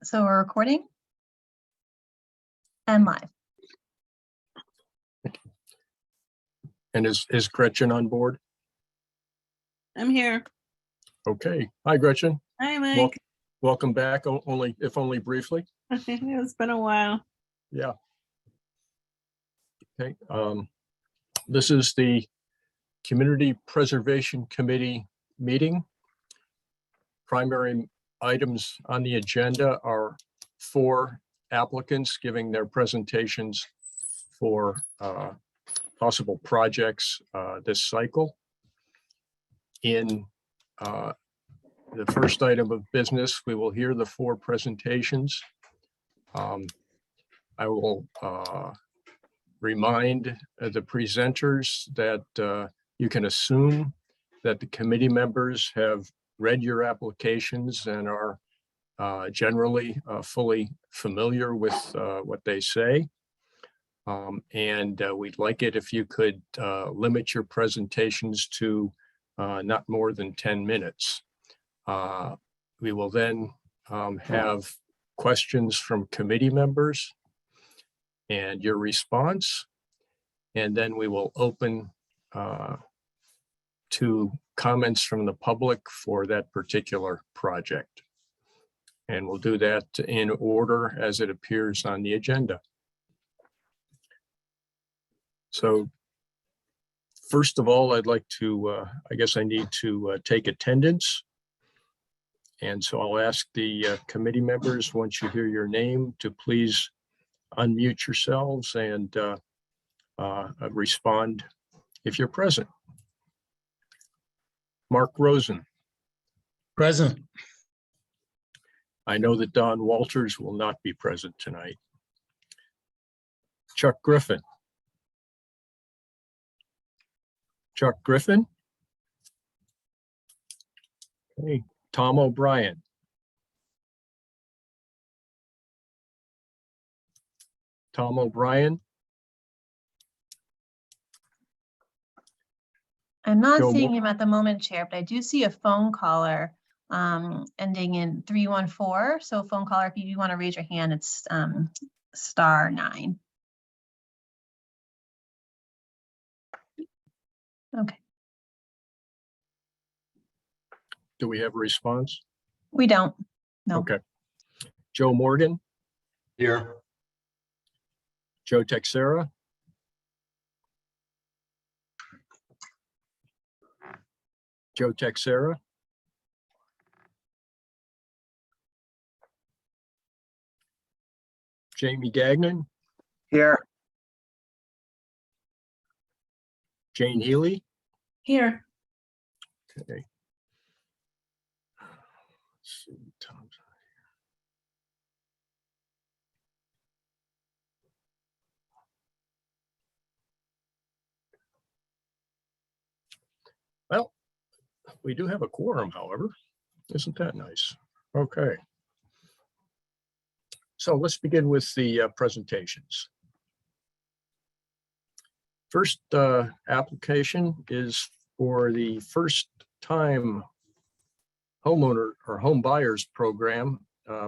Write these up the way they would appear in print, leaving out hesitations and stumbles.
So we're recording and live. And is Gretchen on board? I'm here. Okay. Hi, Gretchen. Hi, Mike. Welcome back, if only briefly. It's been a while. Yeah. Okay. This is the Community Preservation Committee meeting. Primary items on the agenda are 4 applicants giving their presentations for possible projects this cycle. In the first item of business, we will hear the 4 presentations. I will remind the presenters that you can assume that the committee members have read your applications and are generally fully familiar with what they say. And we'd like it if you could limit your presentations to not more than 10 minutes. We will then have questions from committee members and your response. And then we will open to comments from the public for that particular project. And we'll do that in order as it appears on the agenda. So first of all, I'd like to, I guess I need to take attendance. And so I'll ask the committee members, once you hear your name, to please unmute yourselves and respond if you're present. Mark Rosen. Present. I know that Don Walters will not be present tonight. Chuck Griffin. Chuck Griffin. Okay, Tom O'Brien. Tom O'Brien. I'm not Joe seeing Moore. him at the moment, Chair, but I do see a phone caller ending in 314. So phone caller, if you want to raise your hand, it's *9. Okay, Do we have a response? we don't. No. Okay. Joe Morgan, Here. Joe Texera. Joe Texera. Jamie Gagnon, Here. Jane Healy. Here. Okay. Let's see, Tom's not here. Well, we do have a quorum, however. Isn't that nice? Okay. So let's begin with the presentations. First application is for the first time homeowner or home buyers program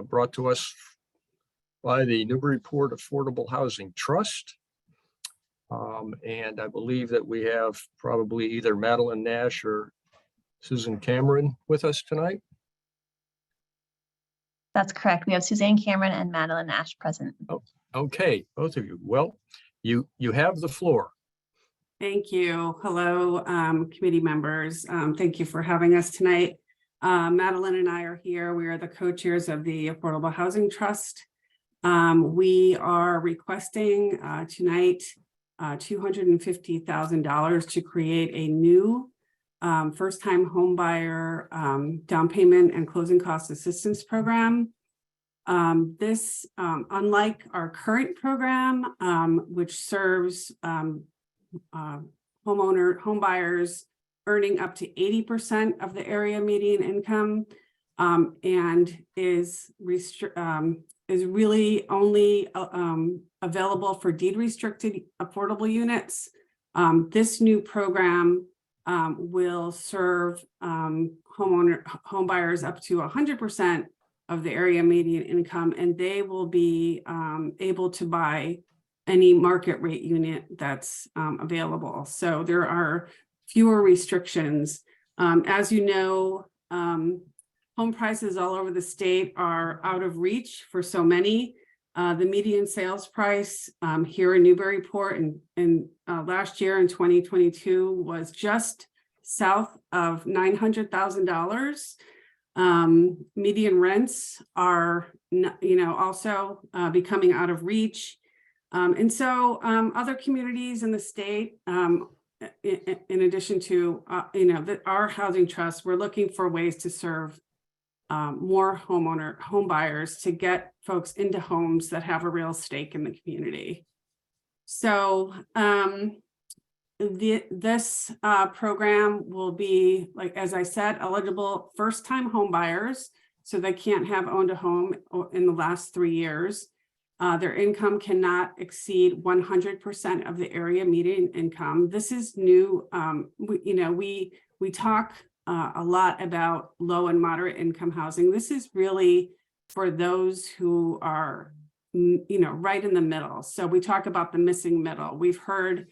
brought to us by the Newburyport Affordable Housing Trust. And I believe that we have probably either Madeline Nash or Susan Cameron with us tonight. That's correct. We have Suzanne Cameron and Madeline Nash present. Okay, both of you. Well, you have the floor. Thank you. Hello, committee members. Thank you for having us tonight. Madeline and I are here. We are the co-chairs of the Affordable Housing Trust. We are requesting tonight $250,000 to create a new first-time home buyer down payment and closing cost assistance program. This, unlike our current program, which serves home buyers earning up to 80% of the area median income, and is really only available for deed restricted affordable units. This new program will serve home buyers up to 100% of the area median income, and they will be able to buy any market rate unit that's available. So there are fewer restrictions. As you know, home prices all over the state are out of reach for so many. The median sales price here in Newburyport and last year in 2022 was just south of $900,000. Median rents are, also becoming out of reach. And so other communities in the state, in addition to, our housing trust, we're looking for ways to serve more home buyers to get folks into homes that have a real stake in the community. So this program will be, like, as I said, eligible first-time home buyers, so they can't have owned a home in the last 3 years. Their income cannot exceed 100% of the area median income. This is new. We talk a lot about low and moderate income housing. This is really for those who are, right in the middle. So we talk about the missing middle. We've heard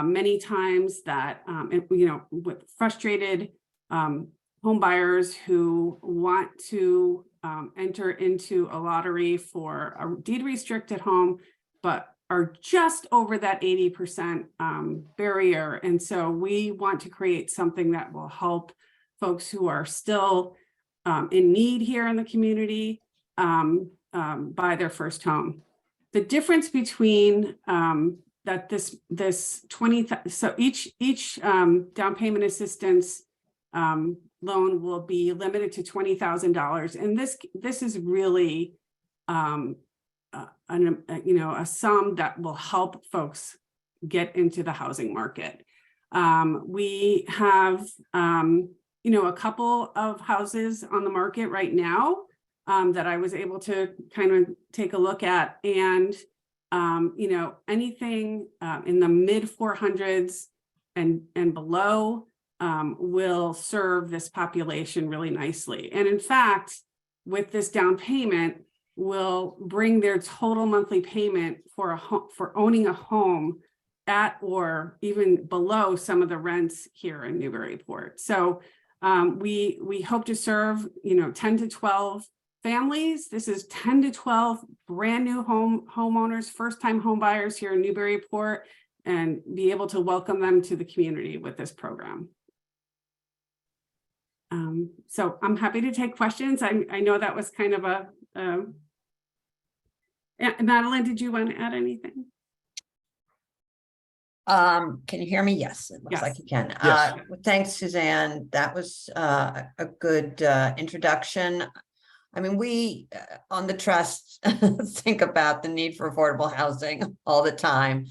many times that, with frustrated home buyers who want to enter into a lottery for a deed restricted home, but are just over that 80% barrier. And so we want to create something that will help folks who are still in need here in the community buy their first home. The difference between that this 20, so each down payment assistance loan will be limited to $20,000, and this is really a sum that will help folks get into the housing market. We have a couple of houses on the market right now that I was able to kind of take a look at, and anything in the mid 400s and below will serve this population really nicely. And in fact, with this down payment, will bring their total monthly payment for owning a home at or even below some of the rents here in Newburyport. So we hope to serve 10 to 12 families. This is 10 to 12 brand new homeowners, first-time home buyers here in Newburyport, and be able to welcome them to the community with this program. So I'm happy to take questions. I know that was kind of a, Madeline, did you want to add anything? Can you hear me? Yes, it looks Yes. like you can. Yes. Thanks, Suzanne. That was a good introduction. I mean, we on the trust think about the need for affordable housing all the time.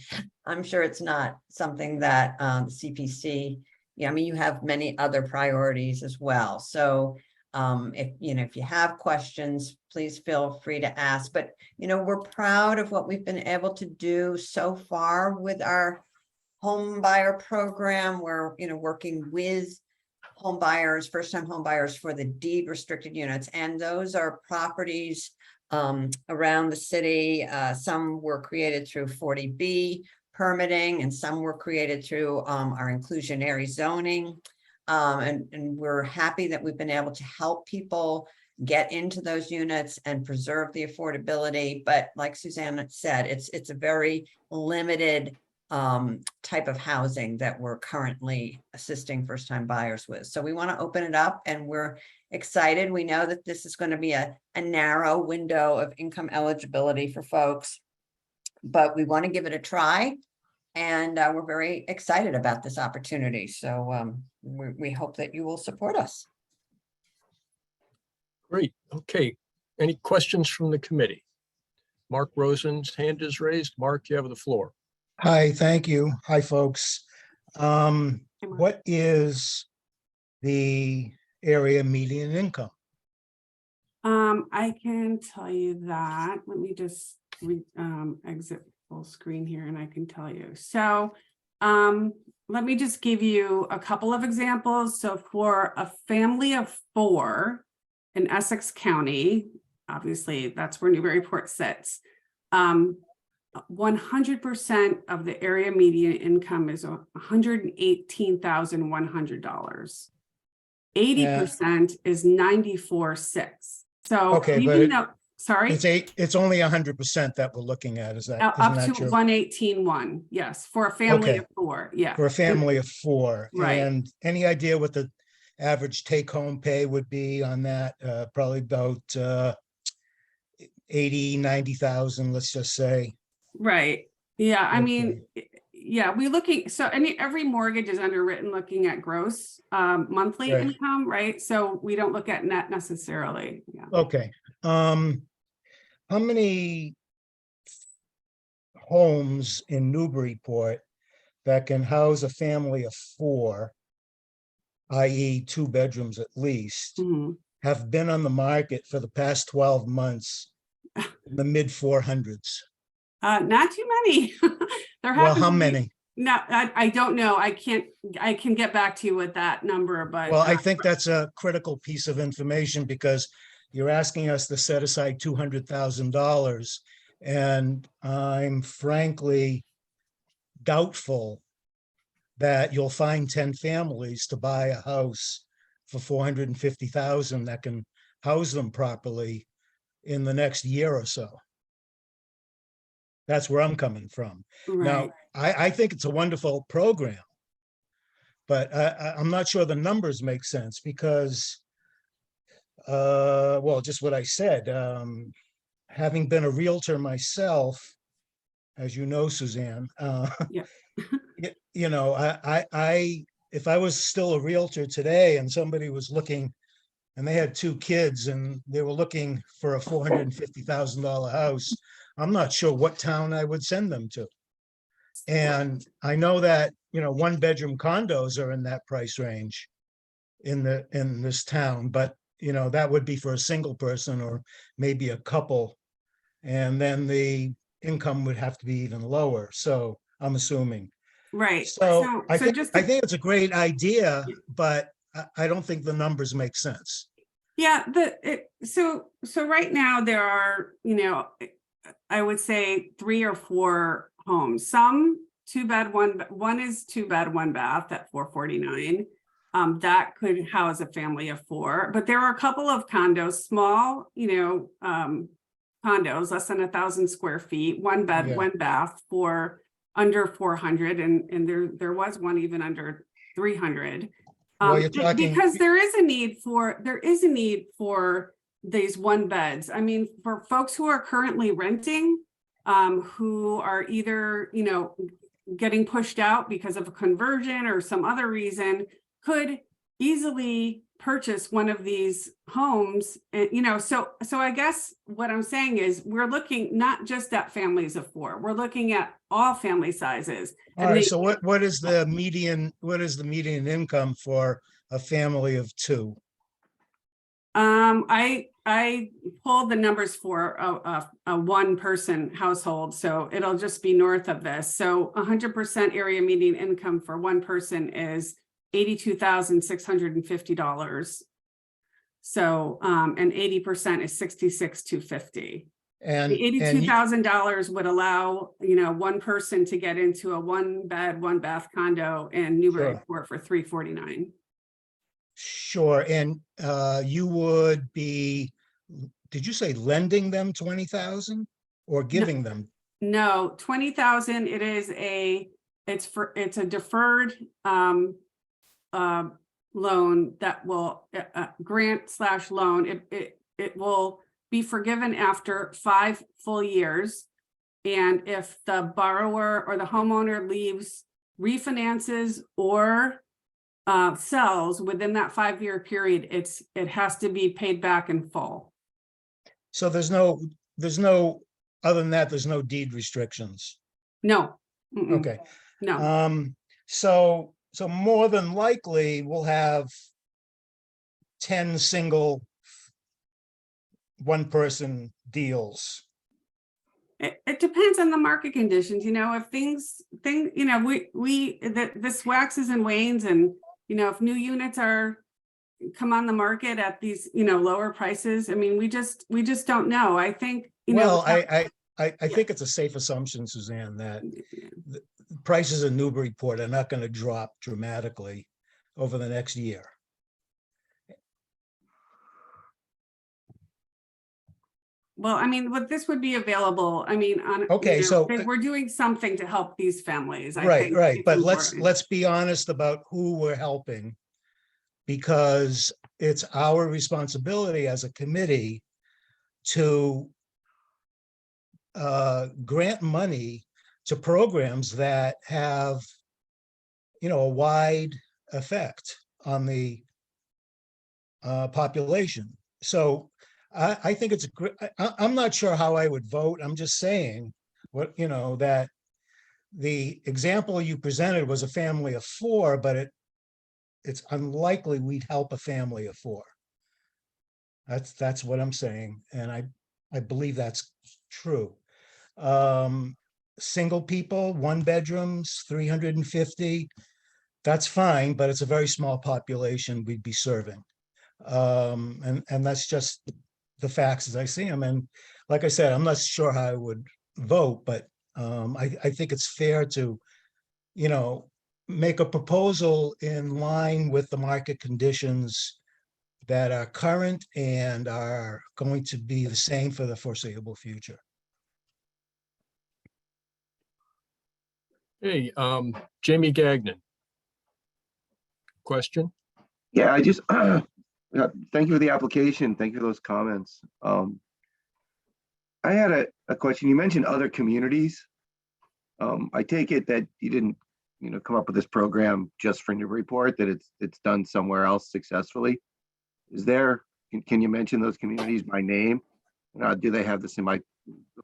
I'm sure it's not something that the CPC, I mean, you have many other priorities as well. So if you have questions, please feel free to ask. But we're proud of what we've been able to do so far with our home buyer program. We're working with home buyers, first-time home buyers for the deed restricted units, and those are properties around the city. Some were created through 40B permitting, and some were created through our inclusionary zoning. And we're happy that we've been able to help people get into those units and preserve the affordability. But like Suzanne said, it's a very limited type of housing that we're currently assisting first-time buyers with. So we want to open it up, and we're excited. We know that this is going to be a narrow window of income eligibility for folks, but we want to give it a try. And we're very excited about this opportunity. So we hope that you will support us. Great. Okay. Any questions from the committee? Mark Rosen's hand is raised. Mark, you have the floor. Hi, thank you. Hi, folks. What is the area median income? I can tell you that. Let me just exit full screen here and I can tell you. So let me just give you a couple of examples. So for a family of 4 in Essex County, obviously that's where Newburyport sits. 100% of the area median income is $118,100. 80% is 94,600. So Okay, but even though, sorry, It's only 100% that we're looking at, isn't up that to your, 118,100, yes, for a family Okay. of four, yeah. for a family of four? Right. And any idea what the average take-home pay would be on that? Probably about 80, 90,000, let's just say. Right, yeah, I mean, Okay. yeah, we looking, so every mortgage is underwritten looking at gross monthly Right. income, right? So we don't look at net necessarily, yeah. Okay. How many homes in Newburyport that can house a family of four, i.e. 2 bedrooms at least, Mhm. have been on the market for the past 12 months in the mid 400s? Not too many. There Well, happen how to be- many? No, I don't know. I can get back to you with that number, but. Well, I think that's a critical piece of information because you're asking us to set aside $200,000. And I'm frankly doubtful that you'll find 10 families to buy a house for 450,000 that can house them properly in the next year or so. That's where I'm coming from. Right, Now, I think it's a wonderful program, but I'm not sure the numbers make sense because, well, just what I said, having been a realtor myself, as you know, Suzanne, Yeah. you know, if I was still a realtor today and somebody was looking and they had 2 kids and they were looking for a $450,000 house, I'm not sure what town I would send them to. And I know that, 1-bedroom condos are in that price range in this town, but that would be for a single person or maybe a couple. And then the income would have to be even lower. So I'm assuming. right. So I think just I to- think it's a great idea, but I don't think the numbers make sense. Yeah, so right now there are, I would say 3 or 4 homes. Some 2-bed, one is 2-bed, 1 bath at 449. That could house a family of 4, but there are a couple of condos, small, condos, less than 1,000 square feet, 1 bed, Yeah. 1 bath for under 400, and there was one even under 300. Well, you're talking- Because there is a need for these 1 beds. I mean, for folks who are currently renting, who are either, getting pushed out because of a conversion or some other reason, could easily purchase one of these homes. And, so I guess what I'm saying is we're looking not just at families of 4, we're looking at all family sizes. All right, so what is the median income for a family of 2? I pulled the numbers for a 1-person household, so it'll just be north of this. So 100% area median income for 1 person is $82,650. So, and 80% is $66,250. And The $82,000 would allow, 1 person to get into a 1-bed, 1-bath condo in Newburyport for $349. Sure, and you would be, did you say lending them 20,000 or giving them? No, 20,000, it's a deferred loan that will grant/loan. It will be forgiven after 5 full years. And if the borrower or the homeowner leaves, refinances, or sells within that 5-year period, it has to be paid back in full. So there's no, other than that, there's no deed restrictions. No. Mm-mm. Okay. No. So more than likely we'll have 10 single 1-person deals. It depends on the market conditions, if this waxes and wanes, and, if new units are, come on the market at these, lower prices? I mean, we just don't know. I think, Well, I think it's a safe assumption, Suzanne, that the prices in Newburyport are not going to drop dramatically over the next year. well, I mean, what this would be available, I mean, on. Okay, so- we're doing something to help these families. I Right, think right. it's But important. let's be honest about who we're helping, because it's our responsibility as a committee to grant money to programs that have, a wide effect on the population. So I think it's I'm not sure how I would vote. I'm just saying that the example you presented was a family of 4, but it's unlikely we'd help a family of 4. That's what I'm saying. And I believe that's true. Single people, 1 bedrooms, 350, that's fine, but it's a very small population we'd be serving. And that's just the facts as I see them. And like I said, I'm not sure how I would vote, but I think it's fair to, make a proposal in line with the market conditions that are current and are going to be the same for the foreseeable future. Hey, Jamie Gagnon. Question? Yeah, I just, thank you for the application. Thank you for those comments. I had a question. You mentioned other communities. I take it that you didn't, come up with this program just for Newburyport, that it's done somewhere else successfully. Can you mention those communities by name? Do they have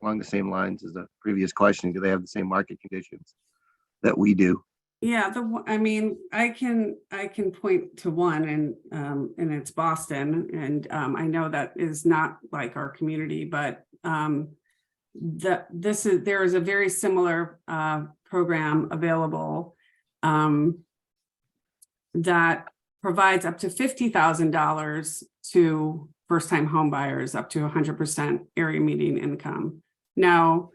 along the same lines as the previous question? Do they have the same market conditions that we do? Yeah, I mean, I can point to one, and it's Boston, and I know that is not like our community, but there is a very similar program available that provides up to $50,000 to first-time home buyers, up to 100% area median income. Now,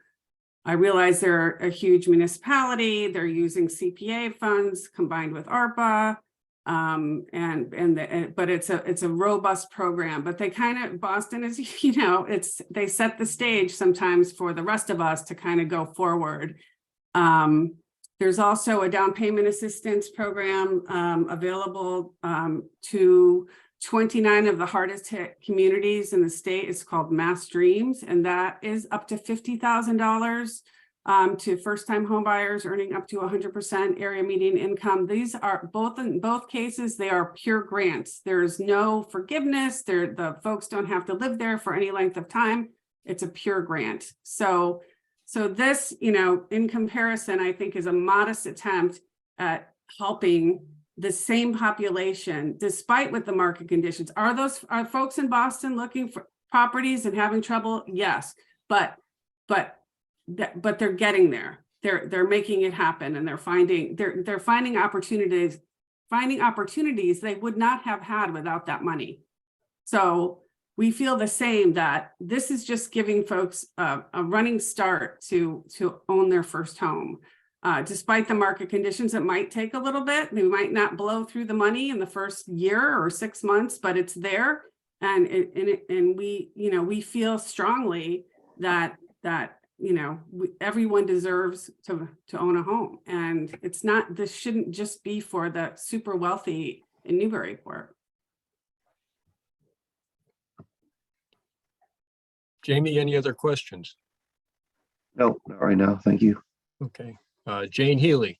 I realize they're a huge municipality. They're using CPA funds combined with ARPA, but it's a robust program. But Boston is, they set the stage sometimes for the rest of us to kind of go forward. There's also a down payment assistance program available to 29 of the hardest hit communities in the state. It's called Mass Dreams, and that is up to $50,000 to first-time homebuyers earning up to 100% area median income. These are in both cases, they are pure grants. There's no forgiveness. The folks don't have to live there for any length of time. It's a pure grant. So this, in comparison, I think is a modest attempt at helping the same population, despite what the market conditions are. Are folks in Boston looking for properties and having trouble? Yes, but they're getting there. They're making it happen, and they're finding opportunities they would not have had without that money. So we feel the same, that this is just giving folks a running start to own their first home. Despite the market conditions, it might take a little bit. They might not blow through the money in the first year or 6 months, but it's there. And we feel strongly that everyone deserves to own a home. And this shouldn't just be for the super wealthy in Newburyport. Jamie, any other questions? No, not right now. Thank you. Okay. Jane Healy.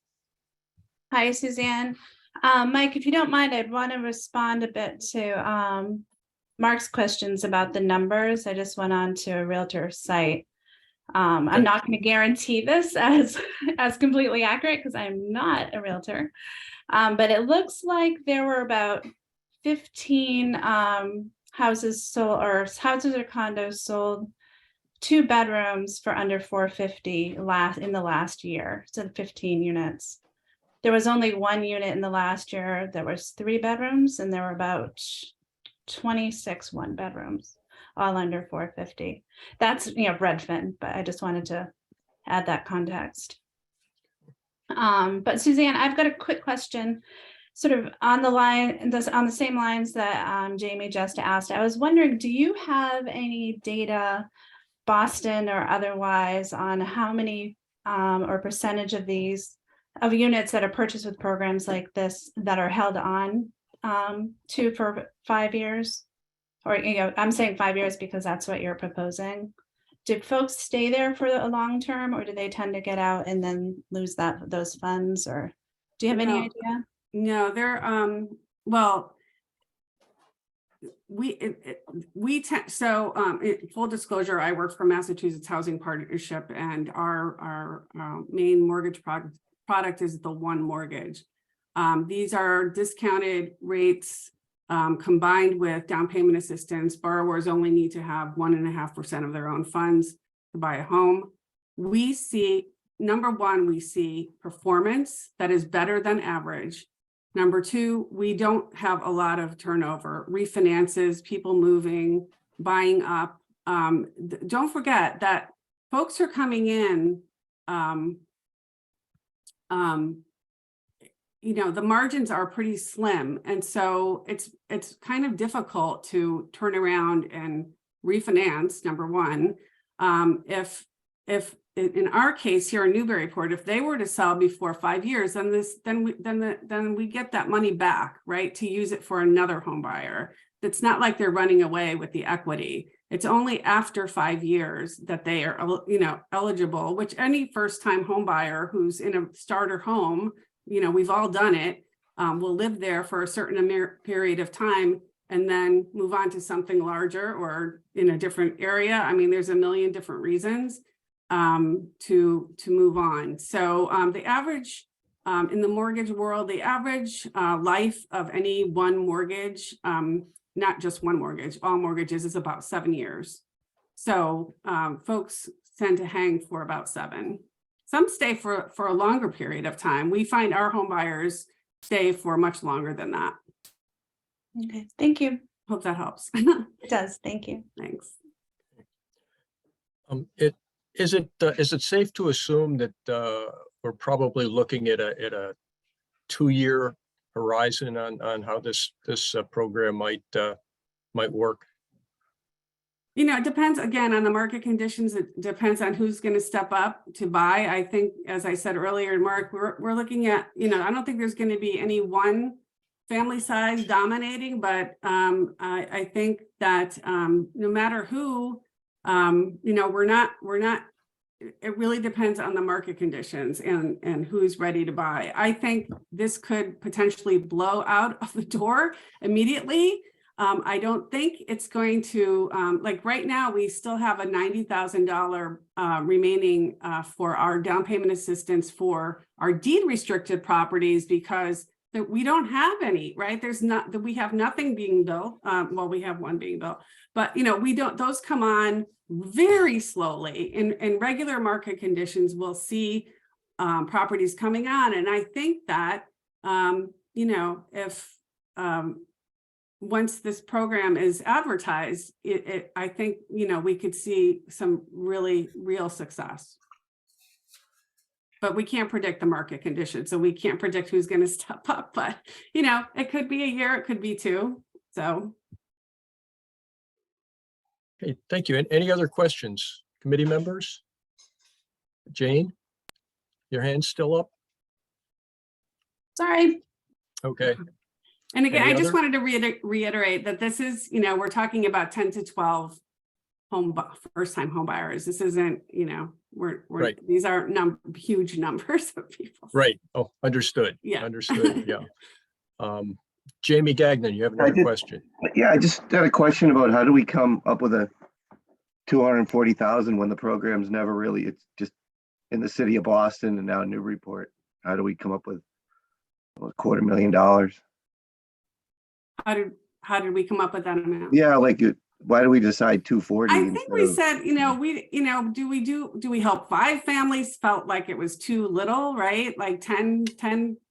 Hi, Suzanne. Mike, if you don't mind, I'd want to respond a bit to Mark's questions about the numbers. I just went on to a realtor site. I'm not going to guarantee this as completely accurate because I'm not a realtor. But it looks like there were about 15 houses sold, or houses or condos sold, 2 bedrooms for under $450 in the last year, so 15 units. there was only one unit in the last year. There was 3 bedrooms and there were about 26 1-bedrooms, all under 450. That's, Redfin, but I just wanted to add that context. But Suzanne, I've got a quick question, sort of on the same lines that Jamie just asked. I was wondering, do you have any data, Boston or otherwise, on how many or percentage of these units that are purchased with programs like this that are held on for 5 years? Or, I'm saying 5 years because that's what you're proposing. Do folks stay there for a long term, or do they tend to get out and then lose those funds? Or do you have any No. idea? No, they're, well, full disclosure, I work for Massachusetts Housing Partnership, and our main mortgage product is the one mortgage. These are discounted rates combined with down payment assistance. Borrowers only need to have 1.5% of their own funds to buy a home. We see, number one, we see performance that is better than average. Number two, we don't have a lot of turnover, refinances, people moving, buying up. Don't forget that folks are coming in, the margins are pretty slim. And so it's kind of difficult to turn around and refinance, number one. If in our case here in Newburyport, if they were to sell before 5 years, then we get that money back, right? To use it for another home buyer. It's not like they're running away with the equity. It's only after 5 years that they are, eligible, which any first-time home buyer who's in a starter home, we've all done it, will live there for a certain period of time and then move on to something larger or in a different area. I mean, there's a million different reasons to move on. So the average in the mortgage world, the average life of any one mortgage, not just one mortgage, all mortgages, is about 7 years. So folks tend to hang for about 7. Some stay for a longer period of time. We find our home buyers stay for much longer than that. Okay, thank you. Hope that helps. It does. Thank you. Thanks. Is it safe to assume that we're probably looking at a 2-year horizon on how this program might work? It depends again on the market conditions. It depends on who's going to step up to buy. I think, as I said earlier, Mark, we're looking at, I don't think there's going to be any one family size dominating, but I think that no matter who, we're not. It really depends on the market conditions and who's ready to buy. I think this could potentially blow out of the door immediately. I don't think it's going to, like right now, we still have a $90,000 remaining for our down payment assistance for our deed restricted properties, because we don't have any, right? We have nothing being built. Well, we have one being built, but those come on very slowly. In regular market conditions, we'll see properties coming on. And I think that, if once this program is advertised, I think, we could see some really real success. But we can't predict the market conditions, so we can't predict who's going to step up. But, it could be a year, it could be 2. So. Okay, thank you. And any other questions, committee members? Jane, your hand's still up? Sorry. Okay. And again, Any I just other? wanted to reiterate that this is, we're talking about 10 to 12 first-time home buyers. This isn't, Right. These aren't huge numbers of people. Right. Oh, understood. Yeah. Understood. Yeah. Jamie Gagnon, you have another question. Yeah, I just had a question about how do we come up with a 240,000 when the program's never really, it's just in the city of Boston and now Newburyport. How do we come up with $250,000? How did we come up with that amount? Yeah, why do we decide 240? I think we said, do we help 5 families? Felt like it was too little, right? Like 10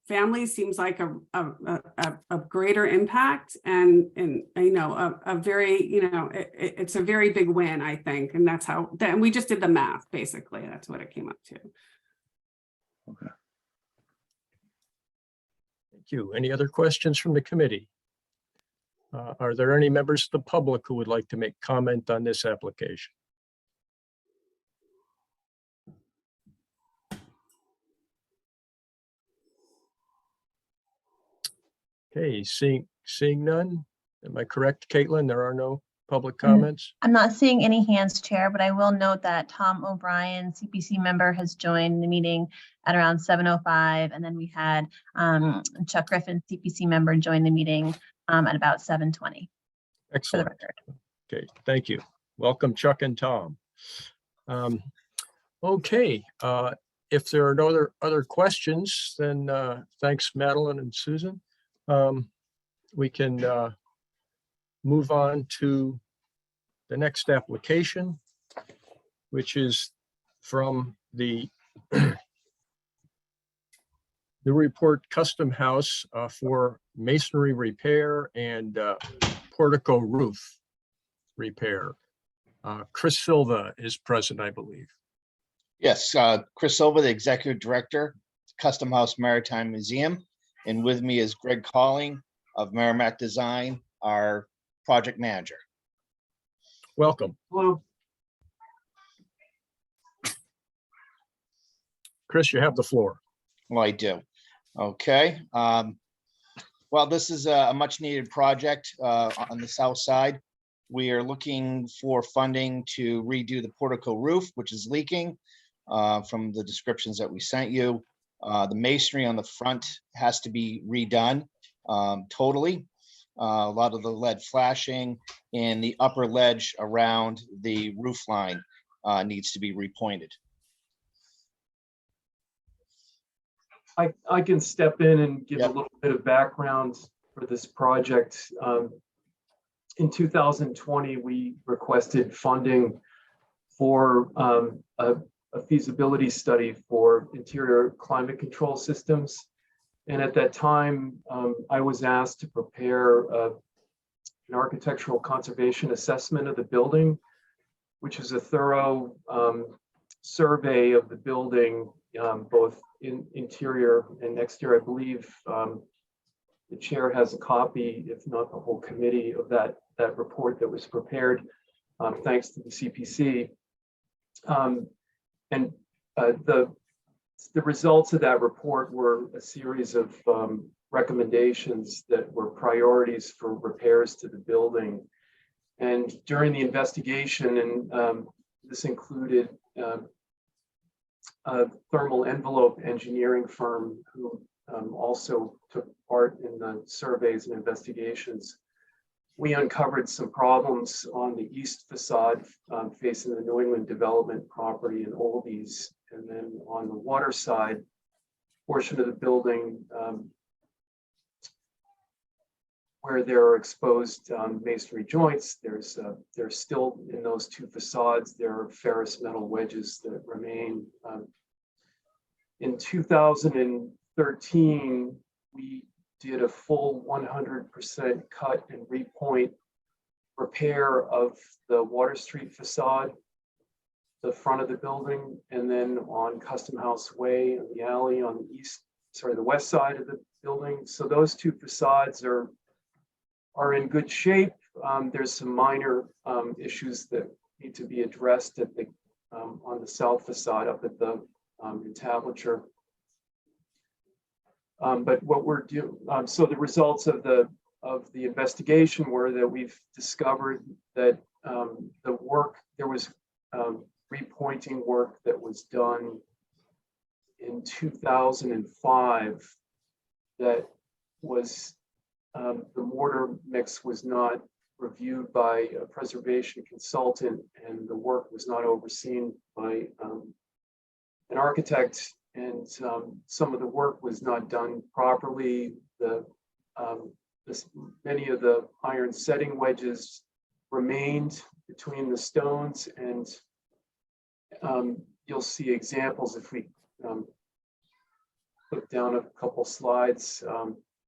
families seems like a greater impact and you know, a very, you know, it's a very big win, I think. And that's how, then we just did the math, basically. That's what it came up to. Okay. Thank you. Any other questions from the committee? Are there any members of the public who would like to make comment on this application? Okay, seeing none. Am I correct, Caitlin? There are no public comments? I'm not seeing any hands, Chair, but I will note that Tom O'Brien, CPC member, has joined the meeting at around 7:05. And then we had Chuck Griffin, CPC member, join the meeting at about 7:20 for the Excellent. record. Okay, thank you. Welcome, Chuck and Tom. Okay, if there are no other questions, then thanks, Madeline and Susan. We can move on to the next application, which is from the Newburyport Custom House for masonry repair and portico roof repair. Chris Silva is present, I believe. Yes, Chris Silva, the Executive Director, Custom House Maritime Museum. And with me is Greg Calling of Merrimack Design, our project manager. Welcome. Hello. Chris, you have the floor. Well, I do. Okay. Well, this is a much needed project on the south side. We are looking for funding to redo the portico roof, which is leaking from the descriptions that we sent you. The masonry on the front has to be redone totally. A lot of the lead flashing and the upper ledge around the roof line needs to be repointed. I can step in and give a little bit of background for this project. In 2020, we requested funding for a feasibility study for interior climate control systems. And at that time, I was asked to prepare an architectural conservation assessment of the building, which is a thorough survey of the building, both in interior and exterior. I believe the chair has a copy, if not the whole committee, of that report that was prepared, thanks to the CPC. And the results of that report were a series of recommendations that were priorities for repairs to the building. And during the investigation, and this included a thermal envelope engineering firm who also took part in the surveys and investigations, we uncovered some problems on the east facade facing the New England development property in Oldies. And then on the water side portion of the building, where there are exposed masonry joints, there's still in those two facades, there are ferrous metal wedges that remain. In 2013, we did a full 100% cut and repoint repair of the Water Street facade, the front of the building, and then on Custom House Way and the alley on the west side of the building. So those two facades are in good shape. There's some minor issues that need to be addressed at the on the south facade up at the entablature. But what we're doing, so the results of the investigation were that we've discovered that there was repointing work that was done in 2005 that was the mortar mix was not reviewed by a preservation consultant, and the work was not overseen by an architect, and some of the work was not done properly. Many of the iron setting wedges remained between the stones, and you'll see examples if we put down a couple slides.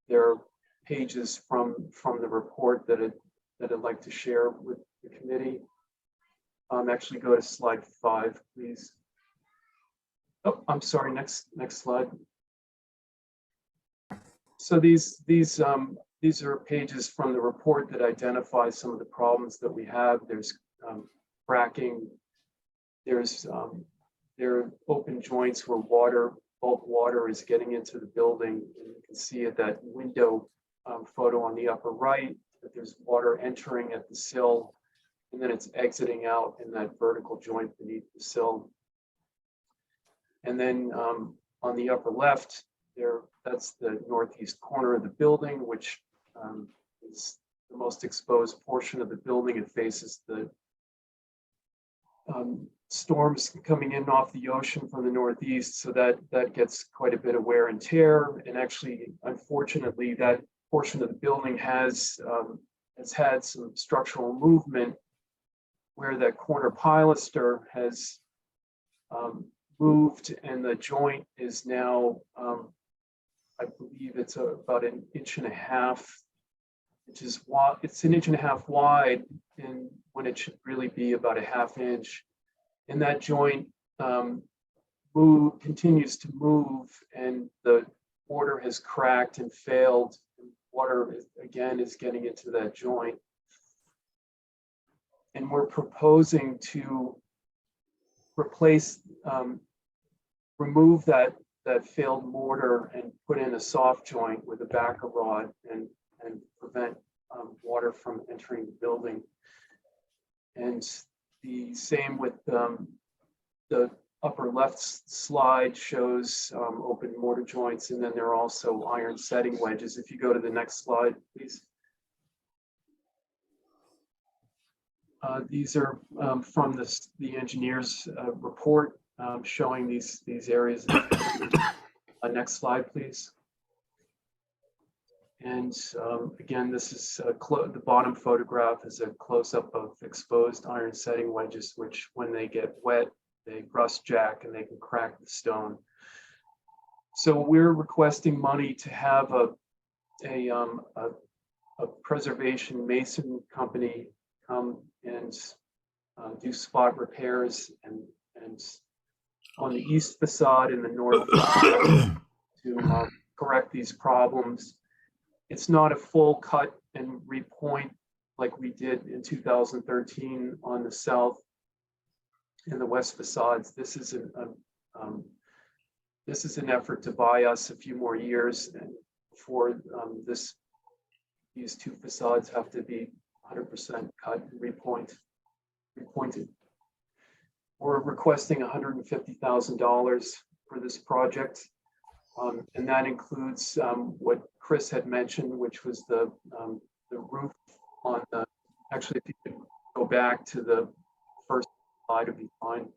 There are pages from the report that I'd like to share with the committee. Actually, go to slide 5, please. Oh, I'm sorry. Next slide. So these are pages from the report that identify some of the problems that we have. There's cracking. There are open joints where bulk water is getting into the building. And you can see at that window photo on the upper right that there's water entering at the sill, and then it's exiting out in that vertical joint beneath the sill. And then on the upper left, that's the northeast corner of the building, which is the most exposed portion of the building. It faces the storms coming in off the ocean from the northeast, so that gets quite a bit of wear and tear. And actually, unfortunately, that portion of the building has had some structural movement where that corner pilaster has moved, and the joint is now, I believe it's about 1.5 inches, which is wide. It's 1.5 inches wide, and when it should really be about 1/2 inch. And that joint continues to move, and the mortar has cracked and failed. Water again is getting into that joint, and we're proposing to remove that failed mortar and put in a soft joint with a backer rod and prevent water from entering the building. And the same with the upper left slide shows open mortar joints, and then there are also iron setting wedges. If you go to the next slide, please. These are from the engineer's report showing these areas. Next slide, please. And again, this is the bottom photograph is a close-up of exposed iron setting wedges, which when they get wet, they rust jack and they can crack the stone. So we're requesting money to have a preservation mason company come and do spot repairs and on the east facade and the north facade to correct these problems. It's not a full cut and repoint like we did in 2013 on the south and the west facades. This is an effort to buy us a few more years, and before these two facades have to be 100% cut and repointed. We're requesting $150,000 for this project, and that includes what Chris had mentioned, which was the roof on the. Actually, if you could go back to the first slide, would be fine.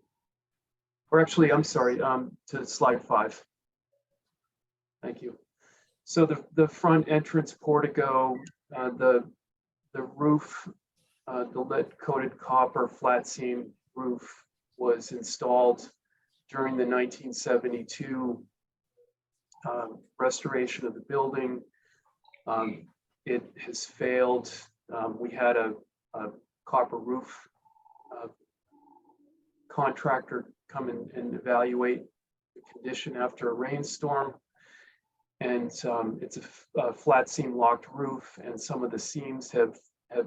Or actually, I'm sorry, to slide 5. Thank you. So the front entrance portico, the roof, the lead coated copper flat seam roof was installed during the 1972 restoration of the building. It has failed. We had a copper roof contractor come in and evaluate the condition after a rainstorm. And it's a flat seam locked roof, and some of the seams have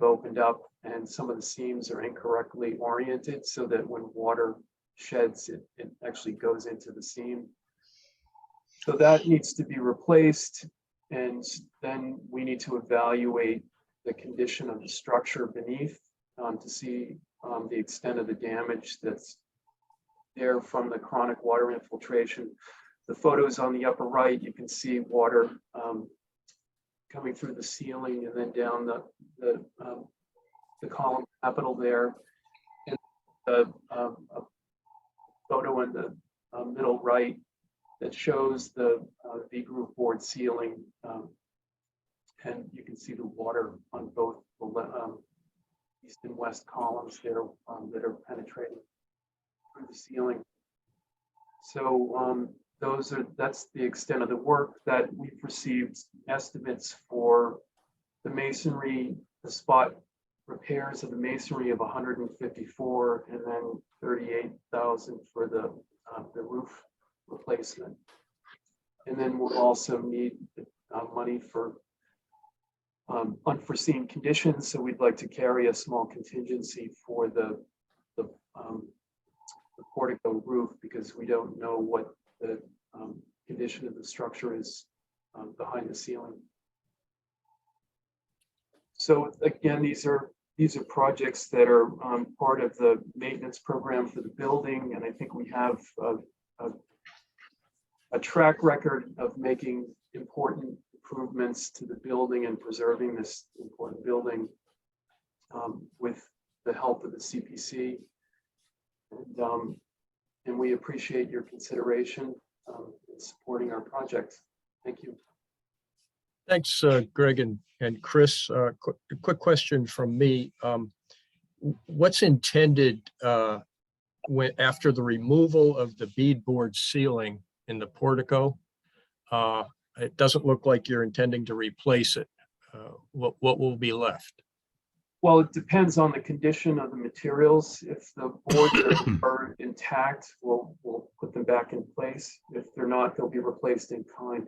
opened up, and some of the seams are incorrectly oriented so that when water sheds, it actually goes into the seam. So that needs to be replaced, and then we need to evaluate the condition of the structure beneath to see the extent of the damage that's there from the chronic water infiltration. The photos on the upper right, you can see water coming through the ceiling and then down the column capital there. And a photo in the middle right that shows the V-groove board ceiling, and you can see the water on both the east and west columns there that are penetrating through the ceiling. So that's the extent of the work that we've received estimates for the masonry, the spot repairs of the masonry of 154, and then 38,000 for the roof replacement. And then we'll also need money for unforeseen conditions. So we'd like to carry a small contingency for the portico roof, because we don't know what the condition of the structure is behind the ceiling. So again, these are projects that are part of the maintenance program for the building, and I think we have a track record of making important improvements to the building and preserving this important building with the help of the CPC. And we appreciate your consideration in supporting our project. Thank you. Thanks, Greg and Chris. Quick question from me. What's intended after the removal of the beadboard ceiling in the portico? It doesn't look like you're intending to replace it. What will be left? Well, it depends on the condition of the materials. If the boards are intact, we'll put them back in place. If they're not, they'll be replaced in kind.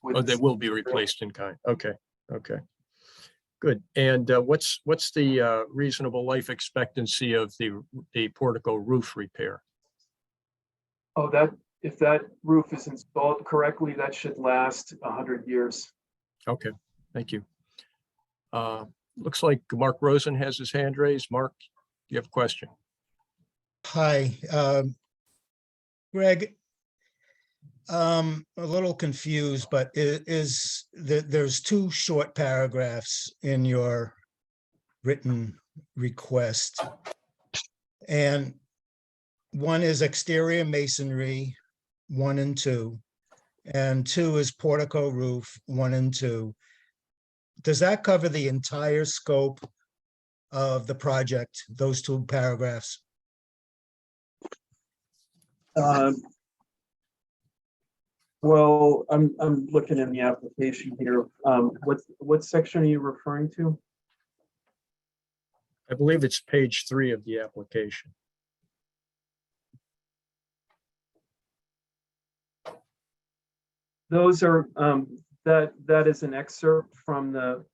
Oh, they will be replaced in kind. Okay, good. And what's the reasonable life expectancy of the portico roof repair? Oh, if that roof is installed correctly, that should last 100 years. Okay, thank you. Looks like Mark Rosen has his hand raised. Mark, you have a question? Hi, Greg. A little confused, but there's two short paragraphs in your written request. And one is exterior masonry, 1 and 2, and 2 is portico roof, 1 and 2. Does that cover the entire scope of the project, those two paragraphs? Well, I'm looking in the application here. What section are you referring to? I believe it's page 3 of the application. Those are that is an excerpt from the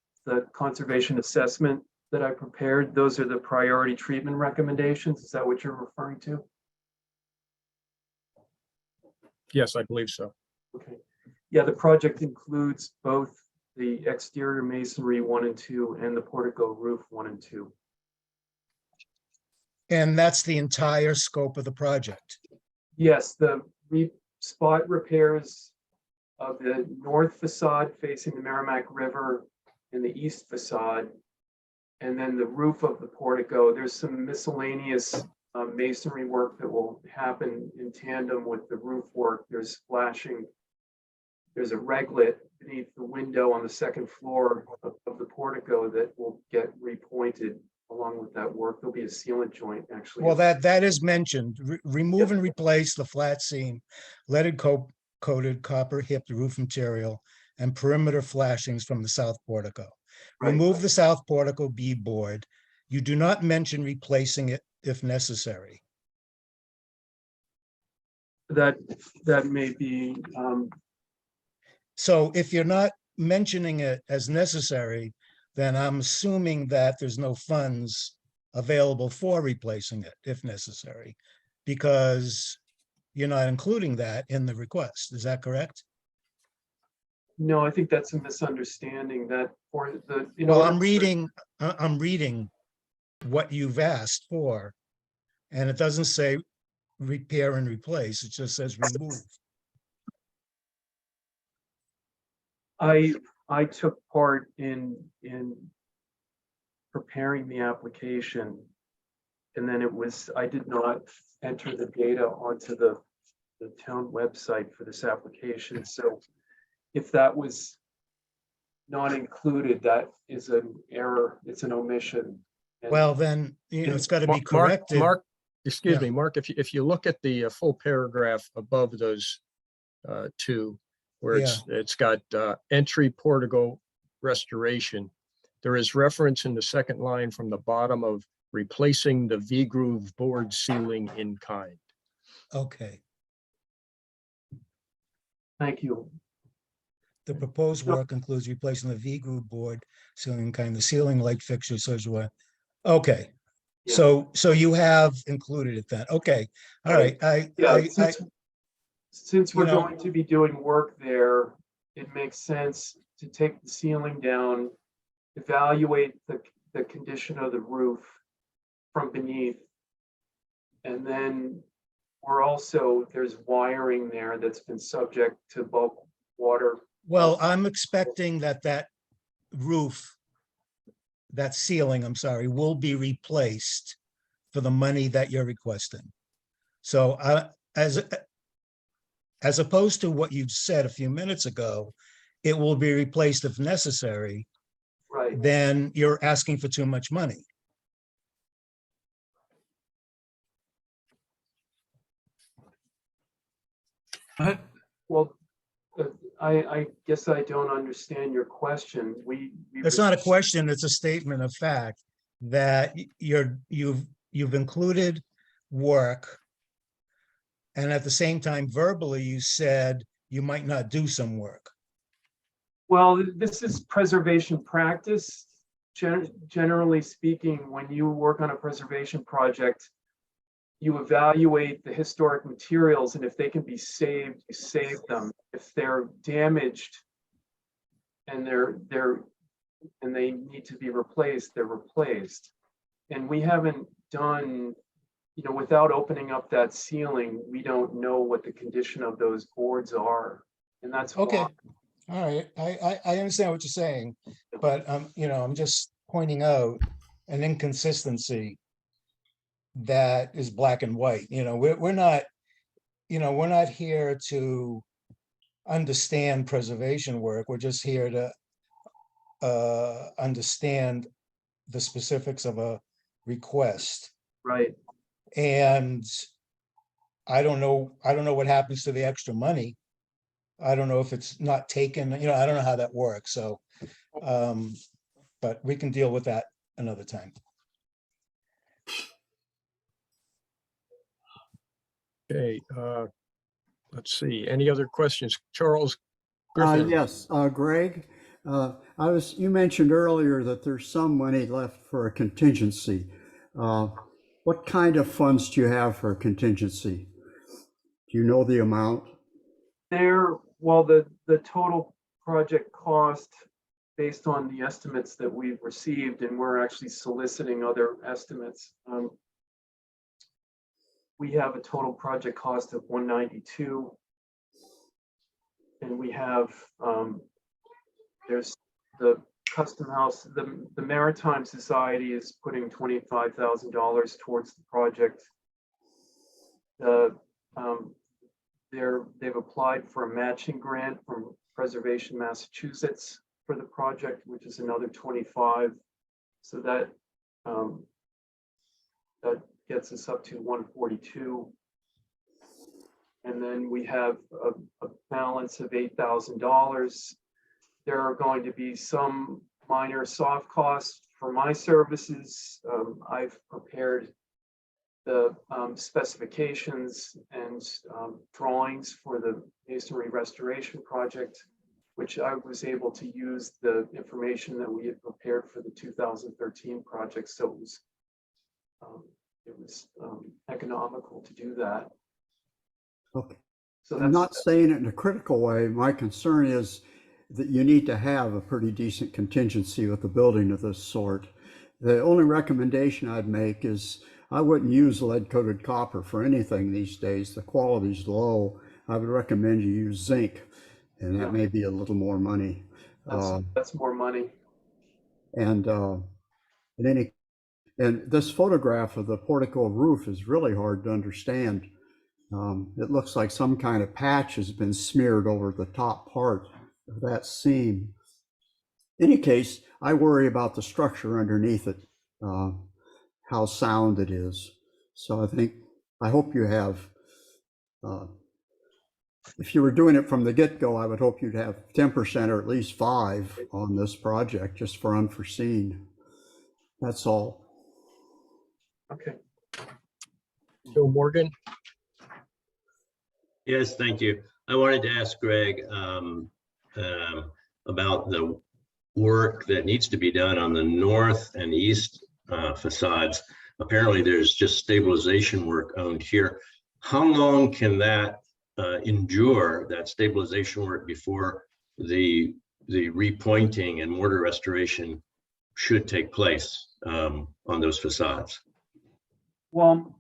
conservation assessment that I prepared. Those are the priority treatment recommendations. Is that what you're referring to? Yes, I believe so. Okay. Yeah, the project includes both the exterior masonry 1 and 2 and the portico roof 1 and 2. And that's the entire scope of the project? Yes, the spot repairs of the north facade facing the Merrimack River and the east facade, and then the roof of the portico. There's some miscellaneous masonry work that will happen in tandem with the roof work. There's flashing. There's a reglet beneath the window on the second floor of the portico that will get repointed along with that work. There'll be a sealant joint actually. Well, that is mentioned. Remove and replace the flat seam, leaded coated copper hipped roof material and perimeter flashings from the south portico. Right. Remove the south portico beadboard. You do not mention replacing it if necessary. That may be. So if you're not mentioning it as necessary, then I'm assuming that there's no funds available for replacing it if necessary, because you're not including that in the request. Is that correct? No, I think that's a misunderstanding. That for the. Well, I'm reading what you've asked for, and it doesn't say repair and replace. It just says remove. I took part in preparing the application, and then I did not enter the data onto the town website for this application. So if that was not included, that is an error. It's an omission. And Well, then, it's got to be corrected. Mark, excuse Yeah. me, Mark, if you look at the full paragraph above those 2, where it's got entry portico restoration. There is reference in the second line from the bottom of replacing the V-groove board ceiling in kind. Okay. Thank you. The proposed work includes replacing the V-groove board ceiling kind, the ceiling light fixture, such as okay. Yeah. So you have included it then. Okay. All right. Yeah, since we're you know- going to be doing work there, it makes sense to take the ceiling down, evaluate the condition of the roof from beneath. And then there's wiring there that's been subject to bulk water. Well, I'm expecting that roof, that ceiling, I'm sorry, will be replaced for the money that you're requesting. So as opposed to what you said a few minutes ago, it will be replaced if necessary, Right. then you're asking for too much money. Well, I guess I don't understand your question. It's not a question, it's a statement of fact that you've included work. And at the same time, verbally, you said you might not do some work. Well, this is preservation practice. Generally speaking, when you work on a preservation project, you evaluate the historic materials, and if they can be saved, you save them. If they're damaged and they need to be replaced, they're replaced. And we haven't done, without opening up that ceiling, we don't know what the condition of those boards are. And that's Okay. why. All right, I understand what you're saying, but I'm just pointing out an inconsistency that is black and white. We're not here to understand preservation work. We're just here to understand the specifics of a request. Right. And I don't know what happens to the extra money. I don't know if it's not taken, I don't know how that works. So, but we can deal with that another time. Okay, let's see. Any other questions? Charles Griffin? Yes, Greg, you mentioned earlier that there's some money left for a contingency. What kind of funds do you have for a contingency? Do you know the amount? The total project cost based on the estimates that we've received, and we're actually soliciting other estimates. We have a total project cost of 192. And we have, there's the Custom House, the Maritime Society is putting $25,000 towards the project. They've applied for a matching grant from Preservation Massachusetts for the project, which is another 25. So that gets us up to 142. And then we have a balance of $8,000. There are going to be some minor soft costs for my services. I've prepared the specifications and drawings for the masonry restoration project, which I was able to use the information that we had prepared for the 2013 project. So it was economical to do that. Okay. So I'm not saying it in a critical way. My concern is that you need to have a pretty decent contingency with a building of this sort. The only recommendation I'd make is I wouldn't use lead-coated copper for anything these days. The quality's low. I would recommend you use zinc, and that may be a little more money. That's more money. And this photograph of the portico roof is really hard to understand. It looks like some kind of patch has been smeared over the top part of that seam. In any case, I worry about the structure underneath it, how sound it is. So I hope you have if you were doing it from the get-go, I would hope you'd have 10% or at least 5 on this project, just for unforeseen. That's all. Okay. Bill Morgan, Yes, thank you. I wanted to ask Greg about the work that needs to be done on the north and east facades. Apparently, there's just stabilization work owned here. How long can that endure, that stabilization work, before the repointing and mortar restoration should take place on those facades? Well,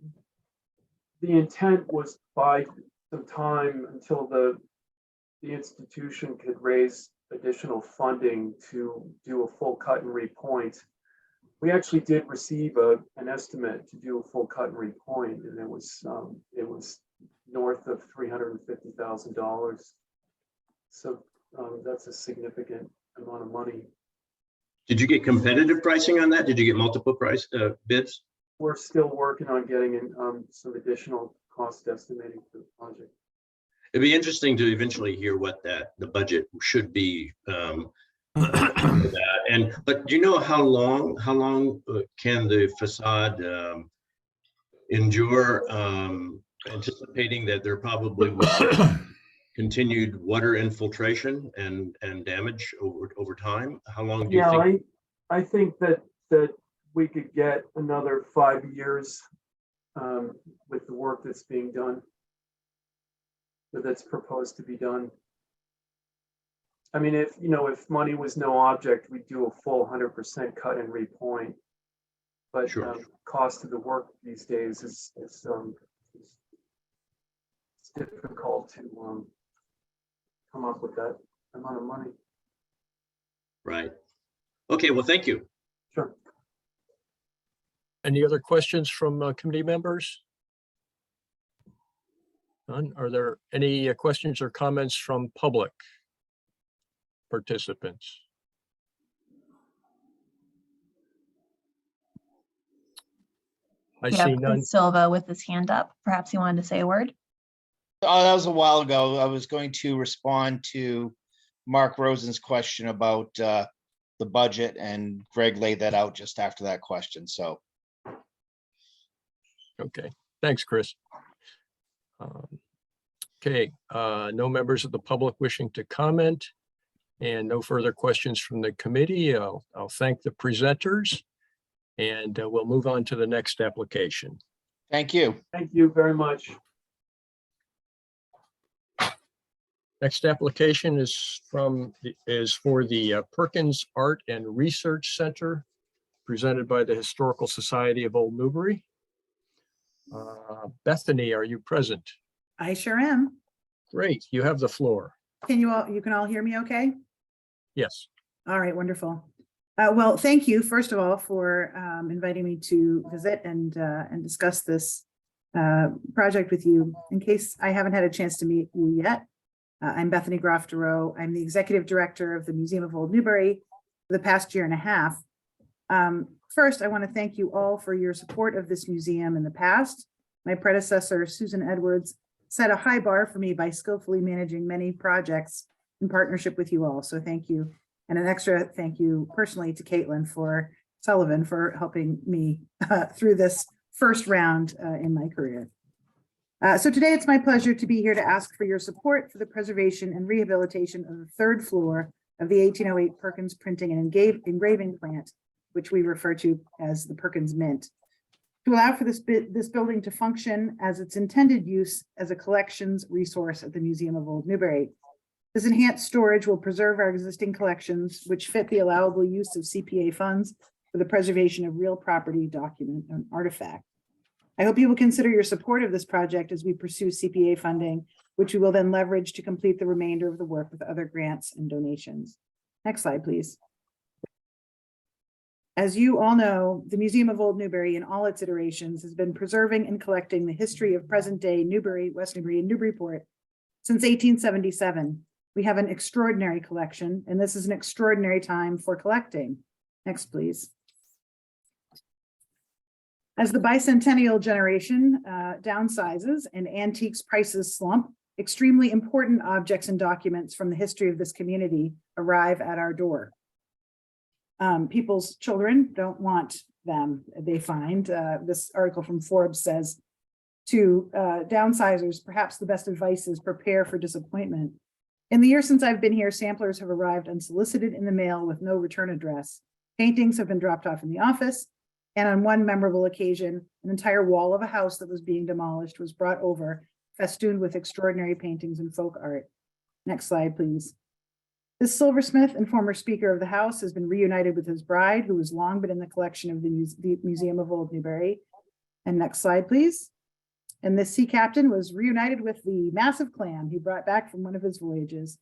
the intent was by some time until the institution could raise additional funding to do a full cut and repoint. We actually did receive an estimate to do a full cut and repoint, and it was north of $350,000. So that's a significant amount of money. Did you get competitive pricing on that? Did you get multiple price bids? We're still working on getting in some additional cost estimating for the project. It'd be interesting to eventually hear what the budget should be for that. But do you know how long can the facade endure, anticipating that there probably will be continued water infiltration and damage over time? How long do you think? I think that we could get another 5 years with the work that's being done, that's proposed to be done. I mean, if money was no object, we'd do a full 100% cut and repoint. But Sure. Cost of the work these days is it's difficult to come up with that amount of money. Right. Okay, well, thank you. Sure. any other questions from committee members? None. Are there any questions or comments from public participants? I We have see none. Chris Silva with his hand up. Perhaps he wanted to say a word. Oh, that was a while ago. I was going to respond to Mark Rosen's question about the budget, and Greg laid that out just after that question. So, Okay, thanks, Chris. Okay, no members of the public wishing to comment and no further questions from the committee. I'll thank the presenters and we'll move on to the next application. thank you. Thank you very much. Next application is for the Perkins Art and Research Center, presented by the Historical Society of Old Newbury. Bethany, are you present? I sure am. Great, you have the floor. You can all hear me okay? Yes. All right, wonderful. Well, thank you, first of all, for inviting me to visit and discuss this project with you. In case I haven't had a chance to meet you yet, I'm Bethany Grofterow. I'm the executive director of the Museum of Old Newbury for the past year and a half. First, I want to thank you all for your support of this museum in the past. My predecessor, Susan Edwards, set a high bar for me by skillfully managing many projects in partnership with you all. So thank you. And an extra thank you personally to Caitlin Sullivan for helping me through this first round in my career. So today it's my pleasure to be here to ask for your support for the preservation and rehabilitation of the third floor of the 1808 Perkins Printing and Engraving Plant, which we refer to as the Perkins Mint, to allow for this building to function as its intended use as a collections resource at the Museum of Old Newbury. This enhanced storage will preserve our existing collections, which fit the allowable use of CPA funds for the preservation of real property, document, and artifact. I hope you will consider your support of this project as we pursue CPA funding, which we will then leverage to complete the remainder of the work with other grants and donations. Next slide, please. As you all know, the Museum of Old Newbury in all its iterations has been preserving and collecting the history of present-day Newbury, West Newbury, and Newburyport since 1877. We have an extraordinary collection, and this is an extraordinary time for collecting. Next, please. As the bicentennial generation downsizes and antiques prices slump, extremely important objects and documents from the history of this community arrive at our door. People's children don't want them, they find. This article from Forbes says, to downsizers, perhaps the best advice is prepare for disappointment. In the year since I've been here, samplers have arrived unsolicited in the mail with no return address. Paintings have been dropped off in the office. And on one memorable occasion, an entire wall of a house that was being demolished was brought over, festooned with extraordinary paintings and folk art. Next slide, please. This silversmith and former speaker of the House has been reunited with his bride, who has long been in the collection of the Museum of Old Newbury. And next slide, please. And this sea captain was reunited with the massive clam he brought back from one of his voyages.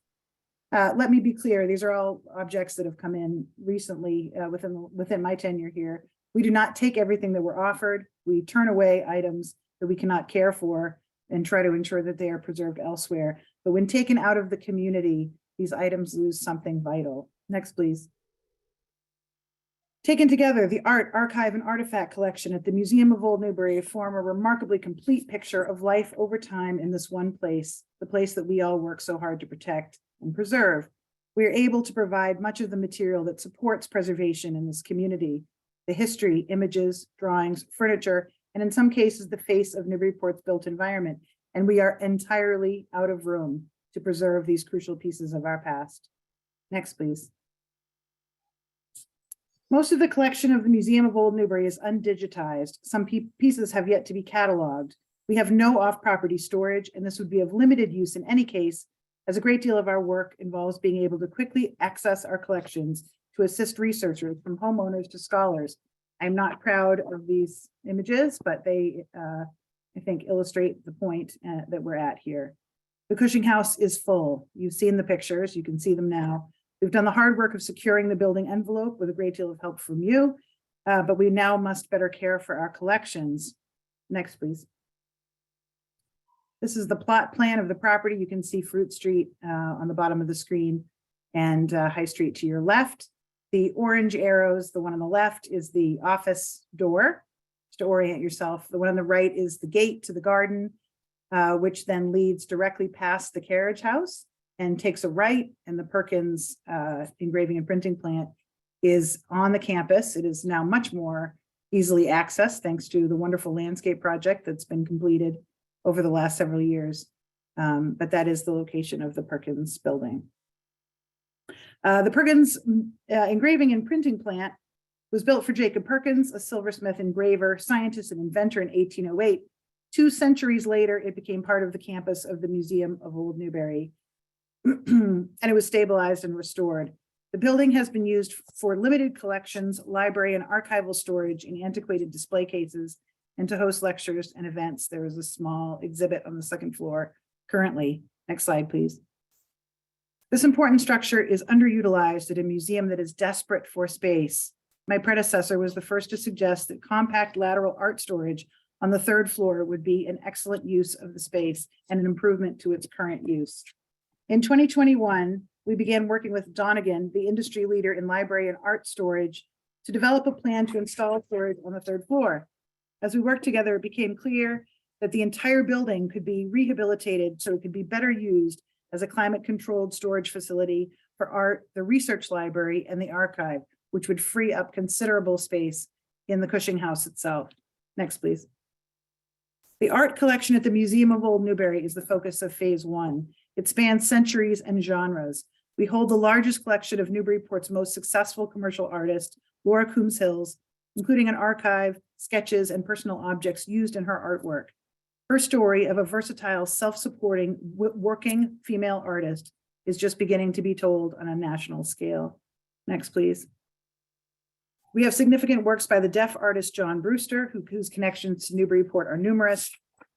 Let me be clear, these are all objects that have come in recently within my tenure here. We do not take everything that we're offered. We turn away items that we cannot care for and try to ensure that they are preserved elsewhere. But when taken out of the community, these items lose something vital. Next, please. Taken together, the art, archive, and artifact collection at the Museum of Old Newbury form a remarkably complete picture of life over time in this one place, the place that we all work so hard to protect and preserve. We are able to provide much of the material that supports preservation in this community, the history, images, drawings, furniture, and in some cases, the face of Newburyport's built environment. And we are entirely out of room to preserve these crucial pieces of our past. Next, please. Most of the collection of the Museum of Old Newbury is undigitized. Some pieces have yet to be cataloged. We have no off-property storage, and this would be of limited use in any case, as a great deal of our work involves being able to quickly access our collections to assist researchers, from homeowners to scholars. I'm not proud of these images, but they, I think, illustrate the point that we're at here. The Cushing House is full. You've seen the pictures, you can see them now. We've done the hard work of securing the building envelope with a great deal of help from you, but we now must better care for our collections. Next, please. This is the plot plan of the property. You can see Fruit Street on the bottom of the screen and High Street to your left. The orange arrows, the one on the left is the office door, just to orient yourself. The one on the right is the gate to the garden, which then leads directly past the carriage house and takes a right, and the Perkins engraving and printing plant is on the campus. It is now much more easily accessed thanks to the wonderful landscape project that's been completed over the last several years. But that is the location of the Perkins building. The Perkins engraving and printing plant was built for Jacob Perkins, a silversmith, engraver, scientist, and inventor in 1808. 2 centuries later, it became part of the campus of the Museum of Old Newbury. And it was stabilized and restored. The building has been used for limited collections, library, and archival storage in antiquated display cases, and to host lectures and events. There is a small exhibit on the 2nd floor currently. Next slide, please. This important structure is underutilized at a museum that is desperate for space. My predecessor was the first to suggest that compact lateral art storage on the 3rd floor would be an excellent use of the space and an improvement to its current use. In 2021, we began working with Donegan, the industry leader in library and art storage, to develop a plan to install storage on the 3rd floor. As we worked together, it became clear that the entire building could be rehabilitated so it could be better used as a climate-controlled storage facility for art, the research library, and the archive, which would free up considerable space in the Cushing House itself. Next, please. The art collection at the Museum of Old Newbury is the focus of phase 1. It spans centuries and genres. We hold the largest collection of Newburyport's most successful commercial artist, Laura Coombs Hills, including an archive, sketches, and personal objects used in her artwork. Her story of a versatile, self-supporting, working female artist is just beginning to be told on a national scale. Next, please. We have significant works by the deaf artist John Brewster, whose connections to Newburyport are numerous,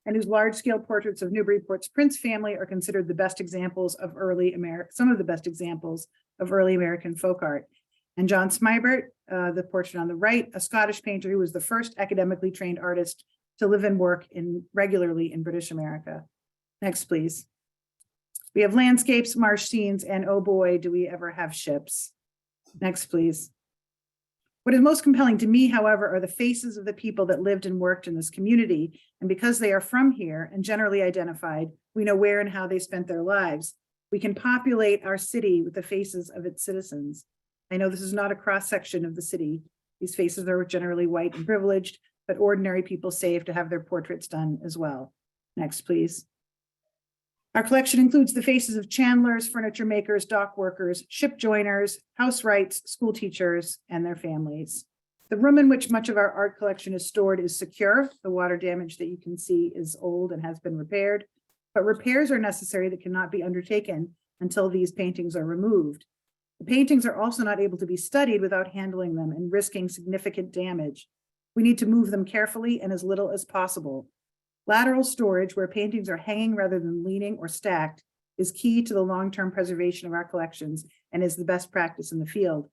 and whose large-scale portraits of Newburyport's Prince family are considered the best examples of some of the best examples of early American folk art. And John Smybert, the portrait on the right, a Scottish painter who was the first academically trained artist to live and work regularly in British America. Next, please. We have landscapes, marsh scenes, and oh boy, do we ever have ships. Next, please. What is most compelling to me, however, are the faces of the people that lived and worked in this community. And because they are from here and generally identified, we know where and how they spent their lives. We can populate our city with the faces of its citizens. I know this is not a cross-section of the city. These faces are generally white and privileged, but ordinary people save to have their portraits done as well. Next, please. Our collection includes the faces of chandlers, furniture makers, dock workers, ship joiners, house wrights, school teachers, and their families. The room in which much of our art collection is stored is secure. The water damage that you can see is old and has been repaired, but repairs are necessary that cannot be undertaken until these paintings are removed. The paintings are also not able to be studied without handling them and risking significant damage. We need to move them carefully and as little as possible. Lateral storage, where paintings are hanging rather than leaning or stacked, is key to the long-term preservation of our collections and is the best practice in the field.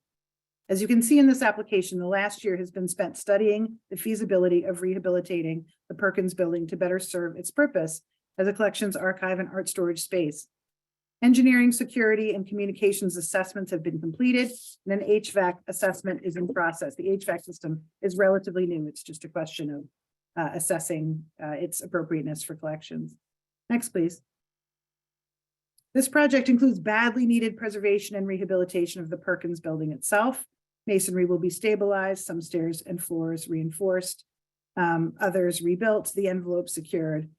As you can see in this application, the last year has been spent studying the feasibility of rehabilitating the Perkins Building to better serve its purpose as a collections, archive, and art storage space. Engineering, security, and communications assessments have been completed, and an HVAC assessment is in process. The HVAC system is relatively new. It's just a question of assessing its appropriateness for collections. Next, please. This project includes badly needed preservation and rehabilitation of the Perkins Building itself. Masonry will be stabilized, some stairs and floors reinforced, others rebuilt, the envelope secured.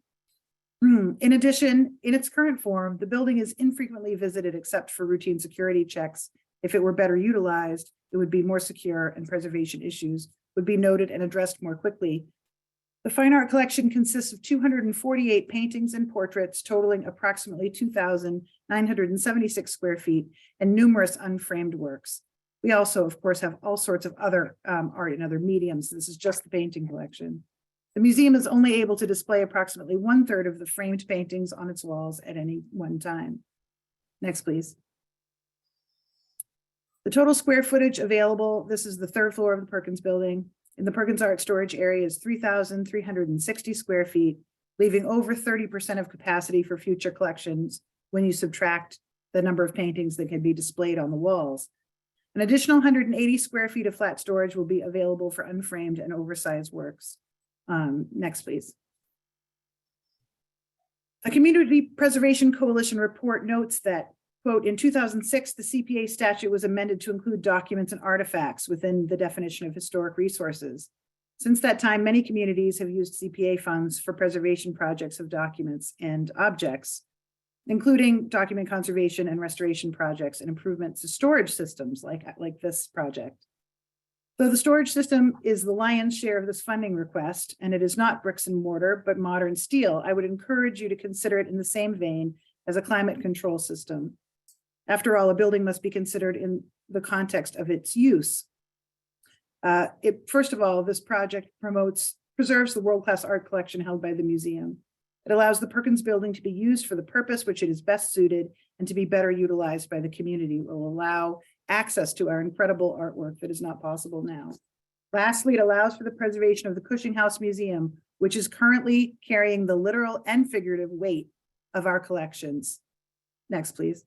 In addition, in its current form, the building is infrequently visited except for routine security checks. If it were better utilized, it would be more secure and preservation issues would be noted and addressed more quickly. The fine art collection consists of 248 paintings and portraits totaling approximately 2,976 square feet and numerous unframed works. We also, of course, have all sorts of other art in other mediums. This is just the painting collection. The museum is only able to display approximately 1/3 of the framed paintings on its walls at any one time. Next, please. The total square footage available, this is the 3rd floor of the Perkins Building. In the Perkins Art Storage area is 3,360 square feet, leaving over 30% of capacity for future collections when you subtract the number of paintings that can be displayed on the walls. An additional 180 square feet of flat storage will be available for unframed and oversized works. Next, please. The Community Preservation Coalition report notes that, quote, in 2006, the CPA statute was amended to include documents and artifacts within the definition of historic resources. Since that time, many communities have used CPA funds for preservation projects of documents and objects, including document conservation and restoration projects and improvements to storage systems like this project. Though the storage system is the lion's share of this funding request, and it is not bricks and mortar, but modern steel, I would encourage you to consider it in the same vein as a climate control system. After all, a building must be considered in the context of its use. First of all, this project preserves the world-class art collection held by the museum. It allows the Perkins Building to be used for the purpose which it is best suited and to be better utilized by the community. It will allow access to our incredible artwork that is not possible now. Lastly, it allows for the preservation of the Cushing House Museum, which is currently carrying the literal and figurative weight of our collections. Next, please.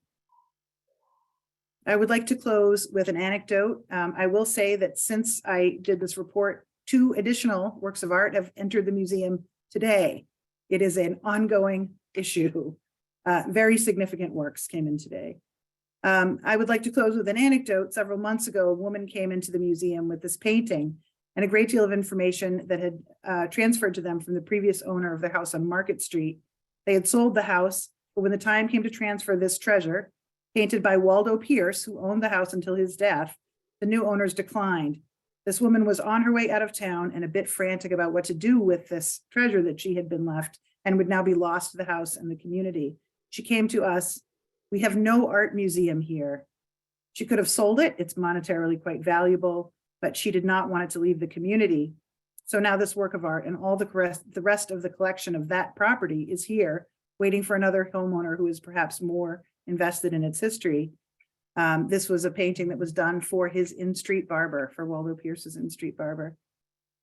I would like to close with an anecdote. I will say that since I did this report, 2 additional works of art have entered the museum today. It is an ongoing issue. Very significant works came in today. I would like to close with an anecdote. Several months ago, a woman came into the museum with this painting and a great deal of information that had transferred to them from the previous owner of their house on Market Street. They had sold the house, but when the time came to transfer this treasure, painted by Waldo Pierce, who owned the house until his death, the new owners declined. This woman was on her way out of town and a bit frantic about what to do with this treasure that she had been left and would now be lost to the house and the community. She came to us. We have no art museum here. She could have sold it. It's monetarily quite valuable, but she did not want it to leave the community. So now this work of art and all the rest of the collection of that property is here, waiting for another homeowner who is perhaps more invested in its history. This was a painting that was done for his in-street barber, for Waldo Pierce's in-street barber.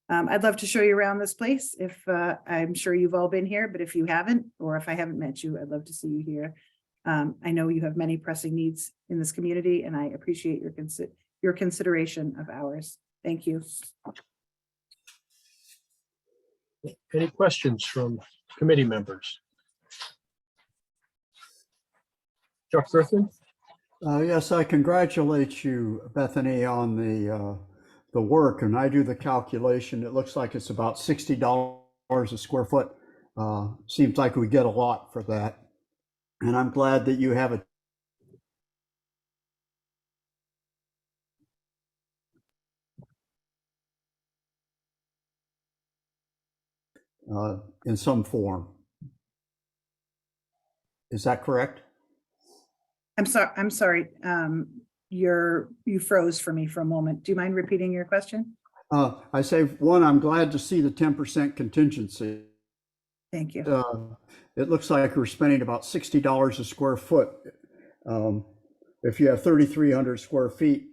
I'd love to show you around this place. If I'm sure you've all been here, but if you haven't, or if I haven't met you, I'd love to see you here. I know you have many pressing needs in this community, and I appreciate your consideration of ours. Thank you. Any questions from committee members? Chuck Griffin? Yes, I congratulate you, Bethany, on the work, and I do the calculation. It looks like it's about $60 a square foot. Seems like we get a lot for that, and I'm glad that you have it. In some form. Is that correct? I'm sorry. You froze for me for a moment. Do you mind repeating your question? I say, one, I'm glad to see the 10% contingency. Thank you. It looks like we're spending about $60 a square foot. If you have 3,300 square feet,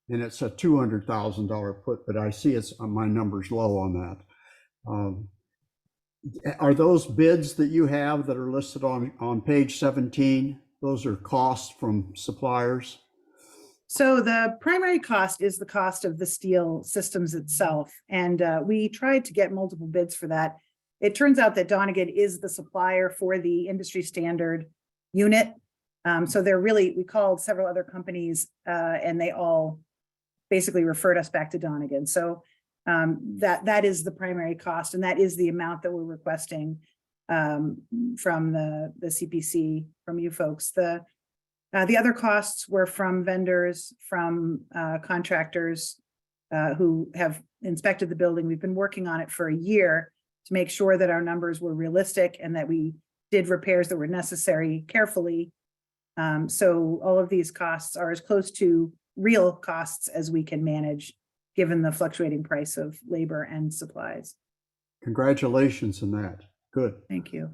and it's a $200,000 put, but I see it's my number's low on that. Are those bids that you have that are listed on page 17? Those are costs from suppliers? So the primary cost is the cost of the steel systems itself. And we tried to get multiple bids for that. It turns out that Donegan is the supplier for the industry standard unit. So we called several other companies and they all basically referred us back to Donegan. So that is the primary cost, and that is the amount that we're requesting from the CPC, from you folks. The other costs were from vendors, from contractors who have inspected the building. We've been working on it for a year to make sure that our numbers were realistic and that we did repairs that were necessary carefully. So all of these costs are as close to real costs as we can manage, given the fluctuating price of labor and supplies. Congratulations on that. Good. Thank you.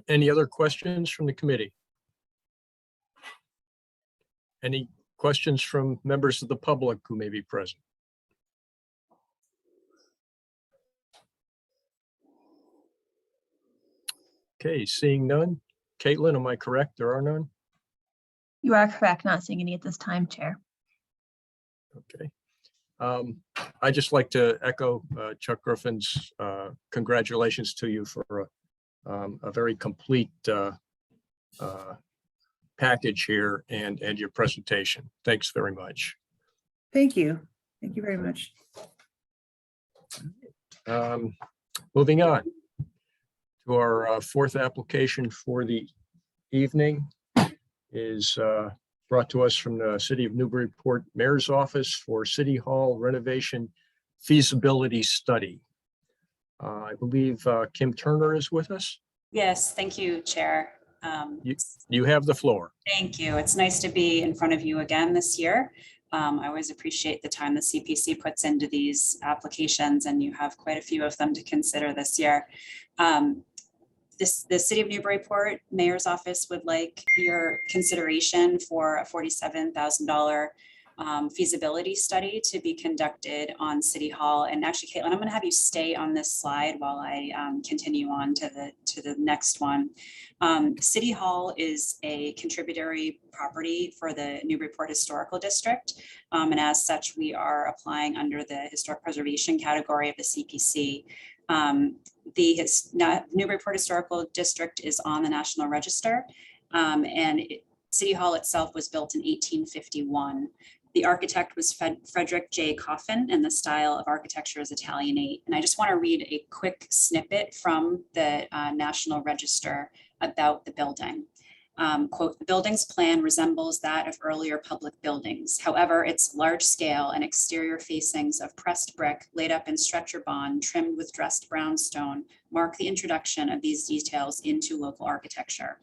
Any other questions from the committee? Any questions from members of the public who may be present? Okay, seeing none. Caitlin, am I correct? There are none? You are correct, not seeing any at this time, Chair. Okay. I'd just like to echo Chuck Griffin's congratulations to you for a very complete package here and your presentation. Thanks very much. Thank you. Thank you very much. Moving on to our fourth application for the evening is brought to us from the City of Newburyport Mayor's Office for City Hall renovation feasibility study. I believe Kim Turner is with us. Yes, thank you, Chair. You have the floor. Thank you. It's nice to be in front of you again this year. I always appreciate the time the CPC puts into these applications, and you have quite a few of them to consider this year. The City of Newburyport Mayor's Office would like your consideration for a $47,000 feasibility study to be conducted on City Hall. And actually, Caitlin, I'm going to have you stay on this slide while I continue on to the next one. City Hall is a contributory property for the Newburyport Historical District. And as such, we are applying under the historic preservation category of the CPC. The Newburyport Historical District is on the National Register, and City Hall itself was built in 1851. The architect was Frederick J. Coffin, and the style of architecture is Italianate. And I just want to read a quick snippet from the National Register about the building. Quote, "The building's plan resembles that of earlier public buildings. However, its large scale and exterior facings of pressed brick laid up in stretcher bond trimmed with dressed brownstone mark the introduction of these details into local architecture.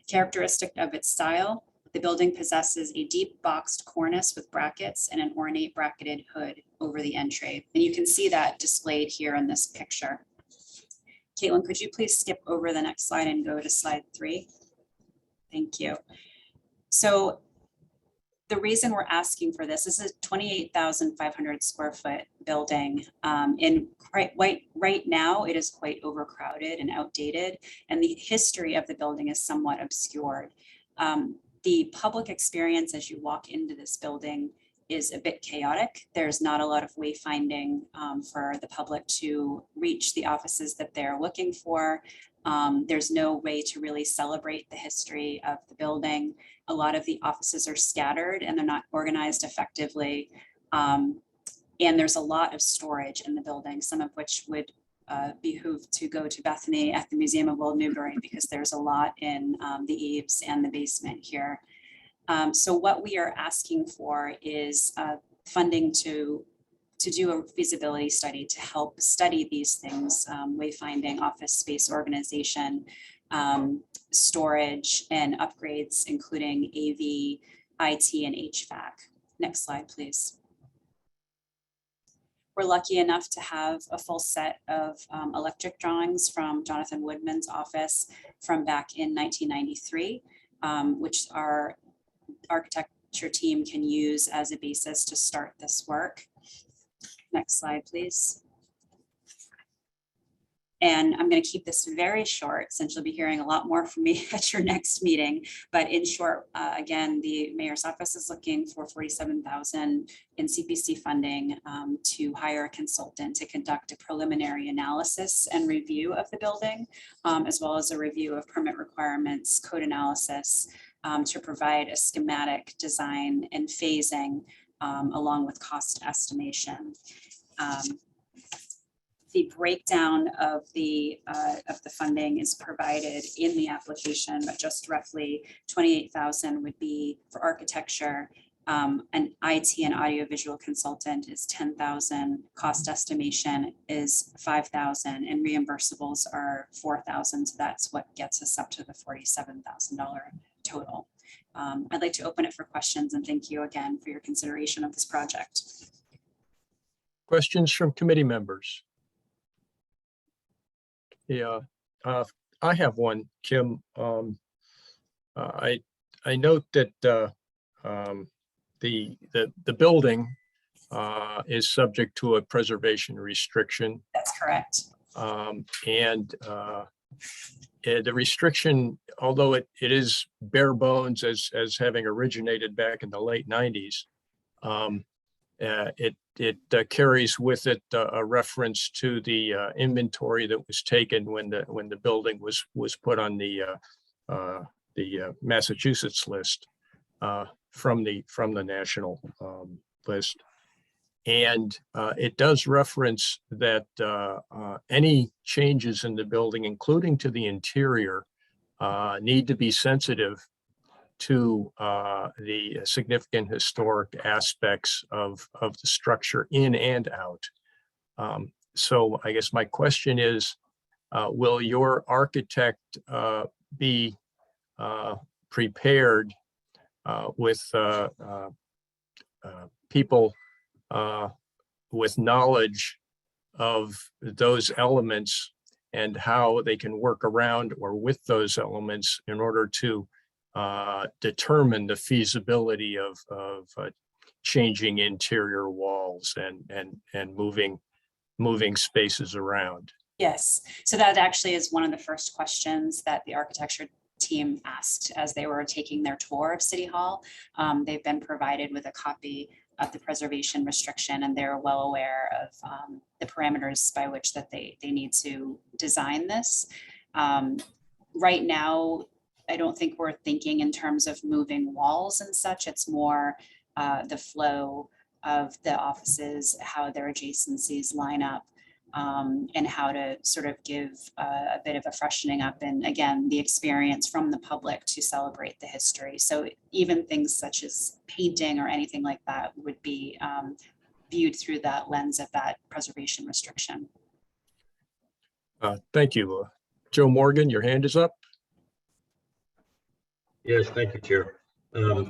Characteristic of its style, the building possesses a deep boxed cornice with brackets and an ornate bracketed hood over the entry." And you can see that displayed here in this picture. Caitlin, could you please skip over the next slide and go to slide 3? Thank you. So the reason we're asking for this is a 28,500 square foot building. Right now, it is quite overcrowded and outdated, and the history of the building is somewhat obscured. The public experience as you walk into this building is a bit chaotic. There's not a lot of wayfinding for the public to reach the offices that they're looking for. There's no way to really celebrate the history of the building. A lot of the offices are scattered and they're not organized effectively. And there's a lot of storage in the building, some of which would behoove to go to Bethany at the Museum of Old Newbury, because there's a lot in the eaves and the basement here. So what we are asking for is funding to do a feasibility study to help study these things, wayfinding, office space organization, storage and upgrades, including AV, IT, and HVAC. Next slide, please. We're lucky enough to have a full set of electric drawings from Jonathan Woodman's office from back in 1993, which our architecture team can use as a basis to start this work. Next slide, please. And I'm going to keep this very short since you'll be hearing a lot more from me at your next meeting. But in short, again, the mayor's office is looking for $47,000 in CPC funding to hire a consultant to conduct a preliminary analysis and review of the building, as well as a review of permit requirements, code analysis, to provide a schematic design and phasing along with cost estimation. The breakdown of the funding is provided in the application, but just roughly 28,000 would be for architecture. An IT and audiovisual consultant is 10,000. Cost estimation is 5,000, and reimbursables are 4,000. So that's what gets us up to the $47,000 total. I'd like to open it for questions, and thank you again for your consideration of this project. Questions from committee members? Yeah, I have one, Kim. I note that the building is subject to a preservation restriction. That's correct. And the restriction, although it is bare bones as having originated back in the late 90s, it carries with it a reference to the inventory that was taken when the building was put on the Massachusetts list from the national list. And it does reference that any changes in the building, including to the interior, need to be sensitive to the significant historic aspects of the structure in and out. So I guess my question is, will your architect be prepared with people with knowledge of those elements and how they can work around or with those elements in order to determine the feasibility of changing interior walls and moving spaces around? Yes, so that actually is one of the first questions that the architecture team asked as they were taking their tour of City Hall. They've been provided with a copy of the preservation restriction, and they're well aware of the parameters by which that they need to design this. Right now, I don't think we're thinking in terms of moving walls and such. It's more the flow of the offices, how their adjacencies line up, and how to sort of give a bit of a freshening up, and again, the experience from the public to celebrate the history. So even things such as painting or anything like that would be viewed through that lens of that preservation restriction. Thank you. Joe Morgan, your hand is up. Yes, thank you, Chair.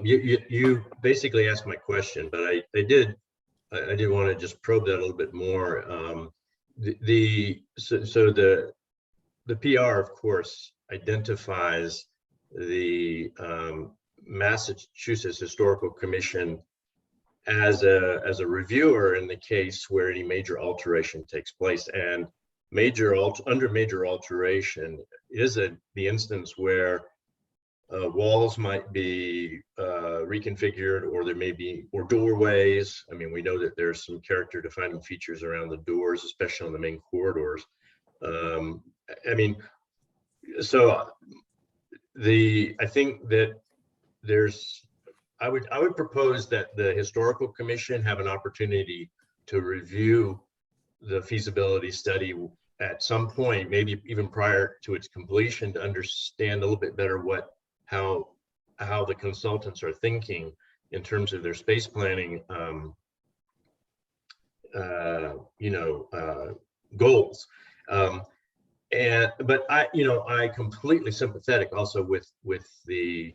You basically asked my question, but I did want to just probe that a little bit more. The PR, of course, identifies the Massachusetts Historical Commission as a reviewer in the case where any major alteration takes place, and under major alteration is the instance where walls might be reconfigured, or there may be, or doorways. I mean, we know that there's some character defining features around the doors, especially on the main corridors. I mean, so I think that I would propose that the historical commission have an opportunity to review the feasibility study at some point, maybe even prior to its completion, to understand a little bit better how the consultants are thinking in terms of their space planning, goals. But I completely sympathetic also with the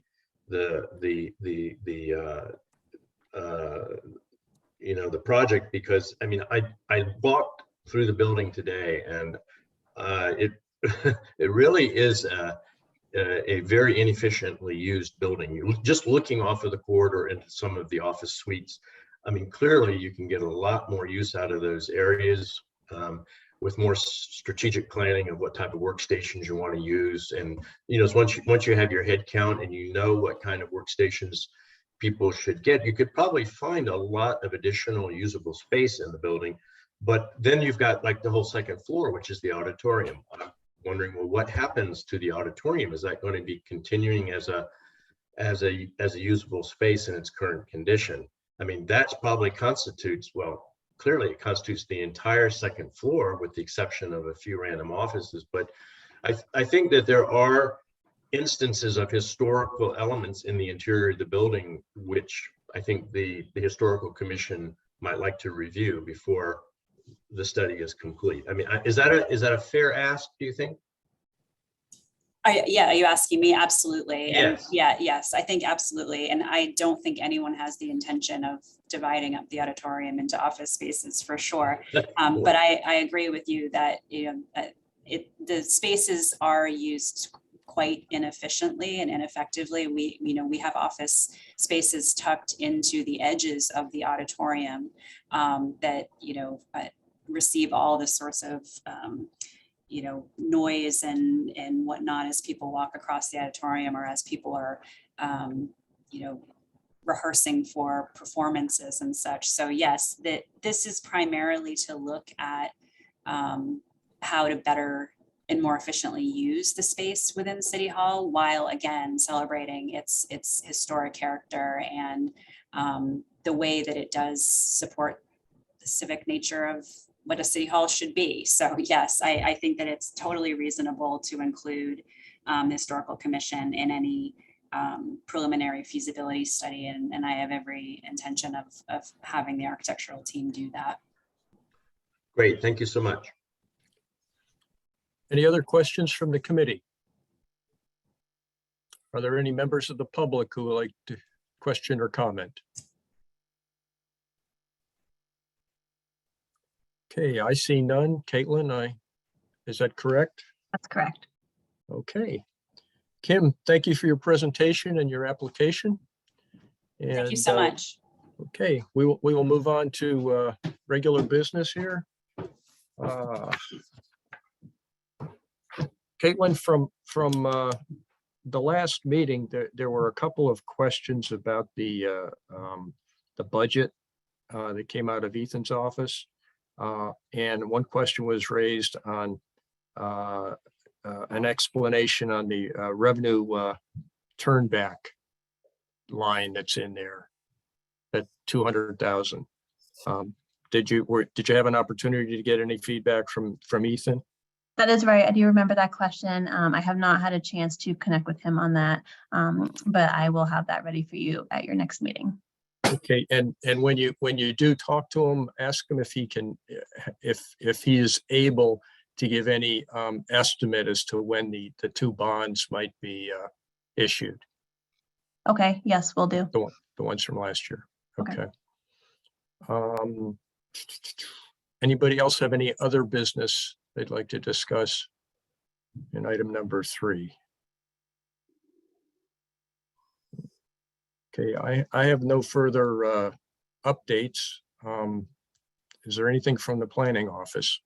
project, because I mean, I walked through the building today, and it it really is a very inefficiently used building. You just looking off of the corridor into some of the office suites. I mean, clearly you can get a lot more use out of those areas with more strategic planning of what type of workstations you want to use. And once you have your head count and you know what kind of workstations people should get, you could probably find a lot of additional usable space in the building. But then you've got like the whole second floor, which is the auditorium. I'm wondering, well, what happens to the auditorium? Is that going to be continuing as a usable space in its current condition? I mean, that's probably clearly it constitutes the entire second floor, with the exception of a few random offices. But I think that there are instances of historical elements in the interior of the building, which I think the historical commission might like to review before the study is complete. I mean, is that a fair ask, do you think? Yeah, are you asking me? Absolutely. Yes. And yes, I think absolutely. And I don't think anyone has the intention of dividing up the auditorium into office spaces, for sure. But I agree with you that the spaces are used quite inefficiently and ineffectively. We have office spaces tucked into the edges of the auditorium that receive all the sorts of noise and whatnot as people walk across the auditorium, or as people are rehearsing for performances and such. So yes, this is primarily to look at how to better and more efficiently use the space within City Hall, while again celebrating its historic character and the way that it does support the civic nature of what a City Hall should be. So yes, I think that it's totally reasonable to include the Historical Commission in any preliminary feasibility study, and I have every intention of having the architectural team do that. Great, thank you so much. Any other questions from the committee? Are there any members of the public who would like to question or comment? Okay, I see none. Caitlin, is that correct? That's correct. Okay. Kim, thank you for your presentation and your application. Thank you so much. Okay, we will move on to regular business here. Caitlin, from the last meeting, there were a couple of questions about the budget that came out of Ethan's office. And one question was raised on an explanation on the revenue turnback line that's in there, at 200,000. Did you have an opportunity to get any feedback from Ethan? That is right. I do remember that question. I have not had a chance to connect with him on that, but I will have that ready for you at your next meeting. Okay, and when you do talk to him, ask him if he can, if he is able to give any estimate as to when the two bonds might be issued. Okay, yes, we'll do. The ones from last year. Okay. Anybody else have any other business they'd like to discuss in item number 3? Okay, I have no further updates. Is there anything from the planning office?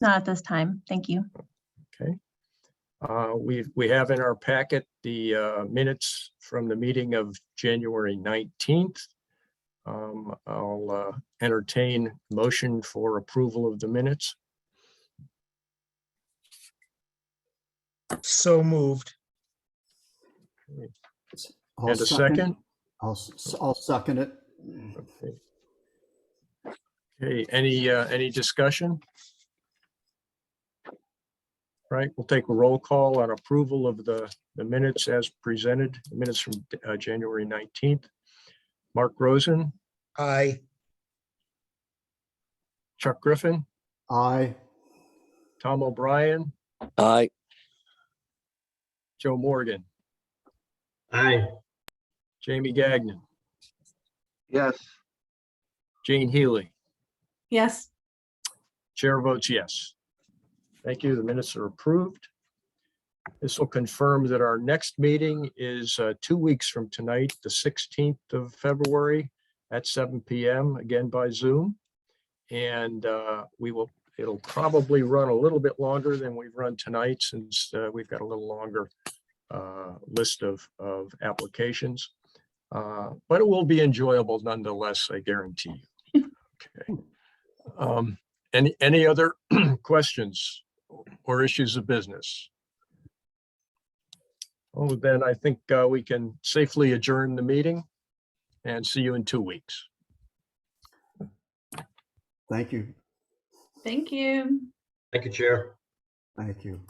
Not at this time. Thank you. Okay. We have in our packet the minutes from the meeting of January 19th. I'll entertain motion for approval of the minutes. So moved. I'll And a second? I'll second it. Okay, any discussion? Right, we'll take a roll call on approval of the minutes as presented, the minutes from January 19th. Mark Rosen, Aye. Chuck Griffin, Aye. Tom O'Brien, Aye. Joe Morgan, Aye. Jamie Gagnon, Yes. Jane Healy. Yes. Chair votes yes. Thank you. The minutes are approved. This will confirm that our next meeting is 2 weeks from tonight, the 16th of February at 7 p.m., again by Zoom. And it'll probably run a little bit longer than we've run tonight, since we've got a little longer list of applications. But it will be enjoyable nonetheless, I guarantee you. Okay. Any other questions or issues of business? Oh, then I think we can safely adjourn the meeting and see you in 2 weeks. Thank you. Thank you. Thank you, Chair. Thank you.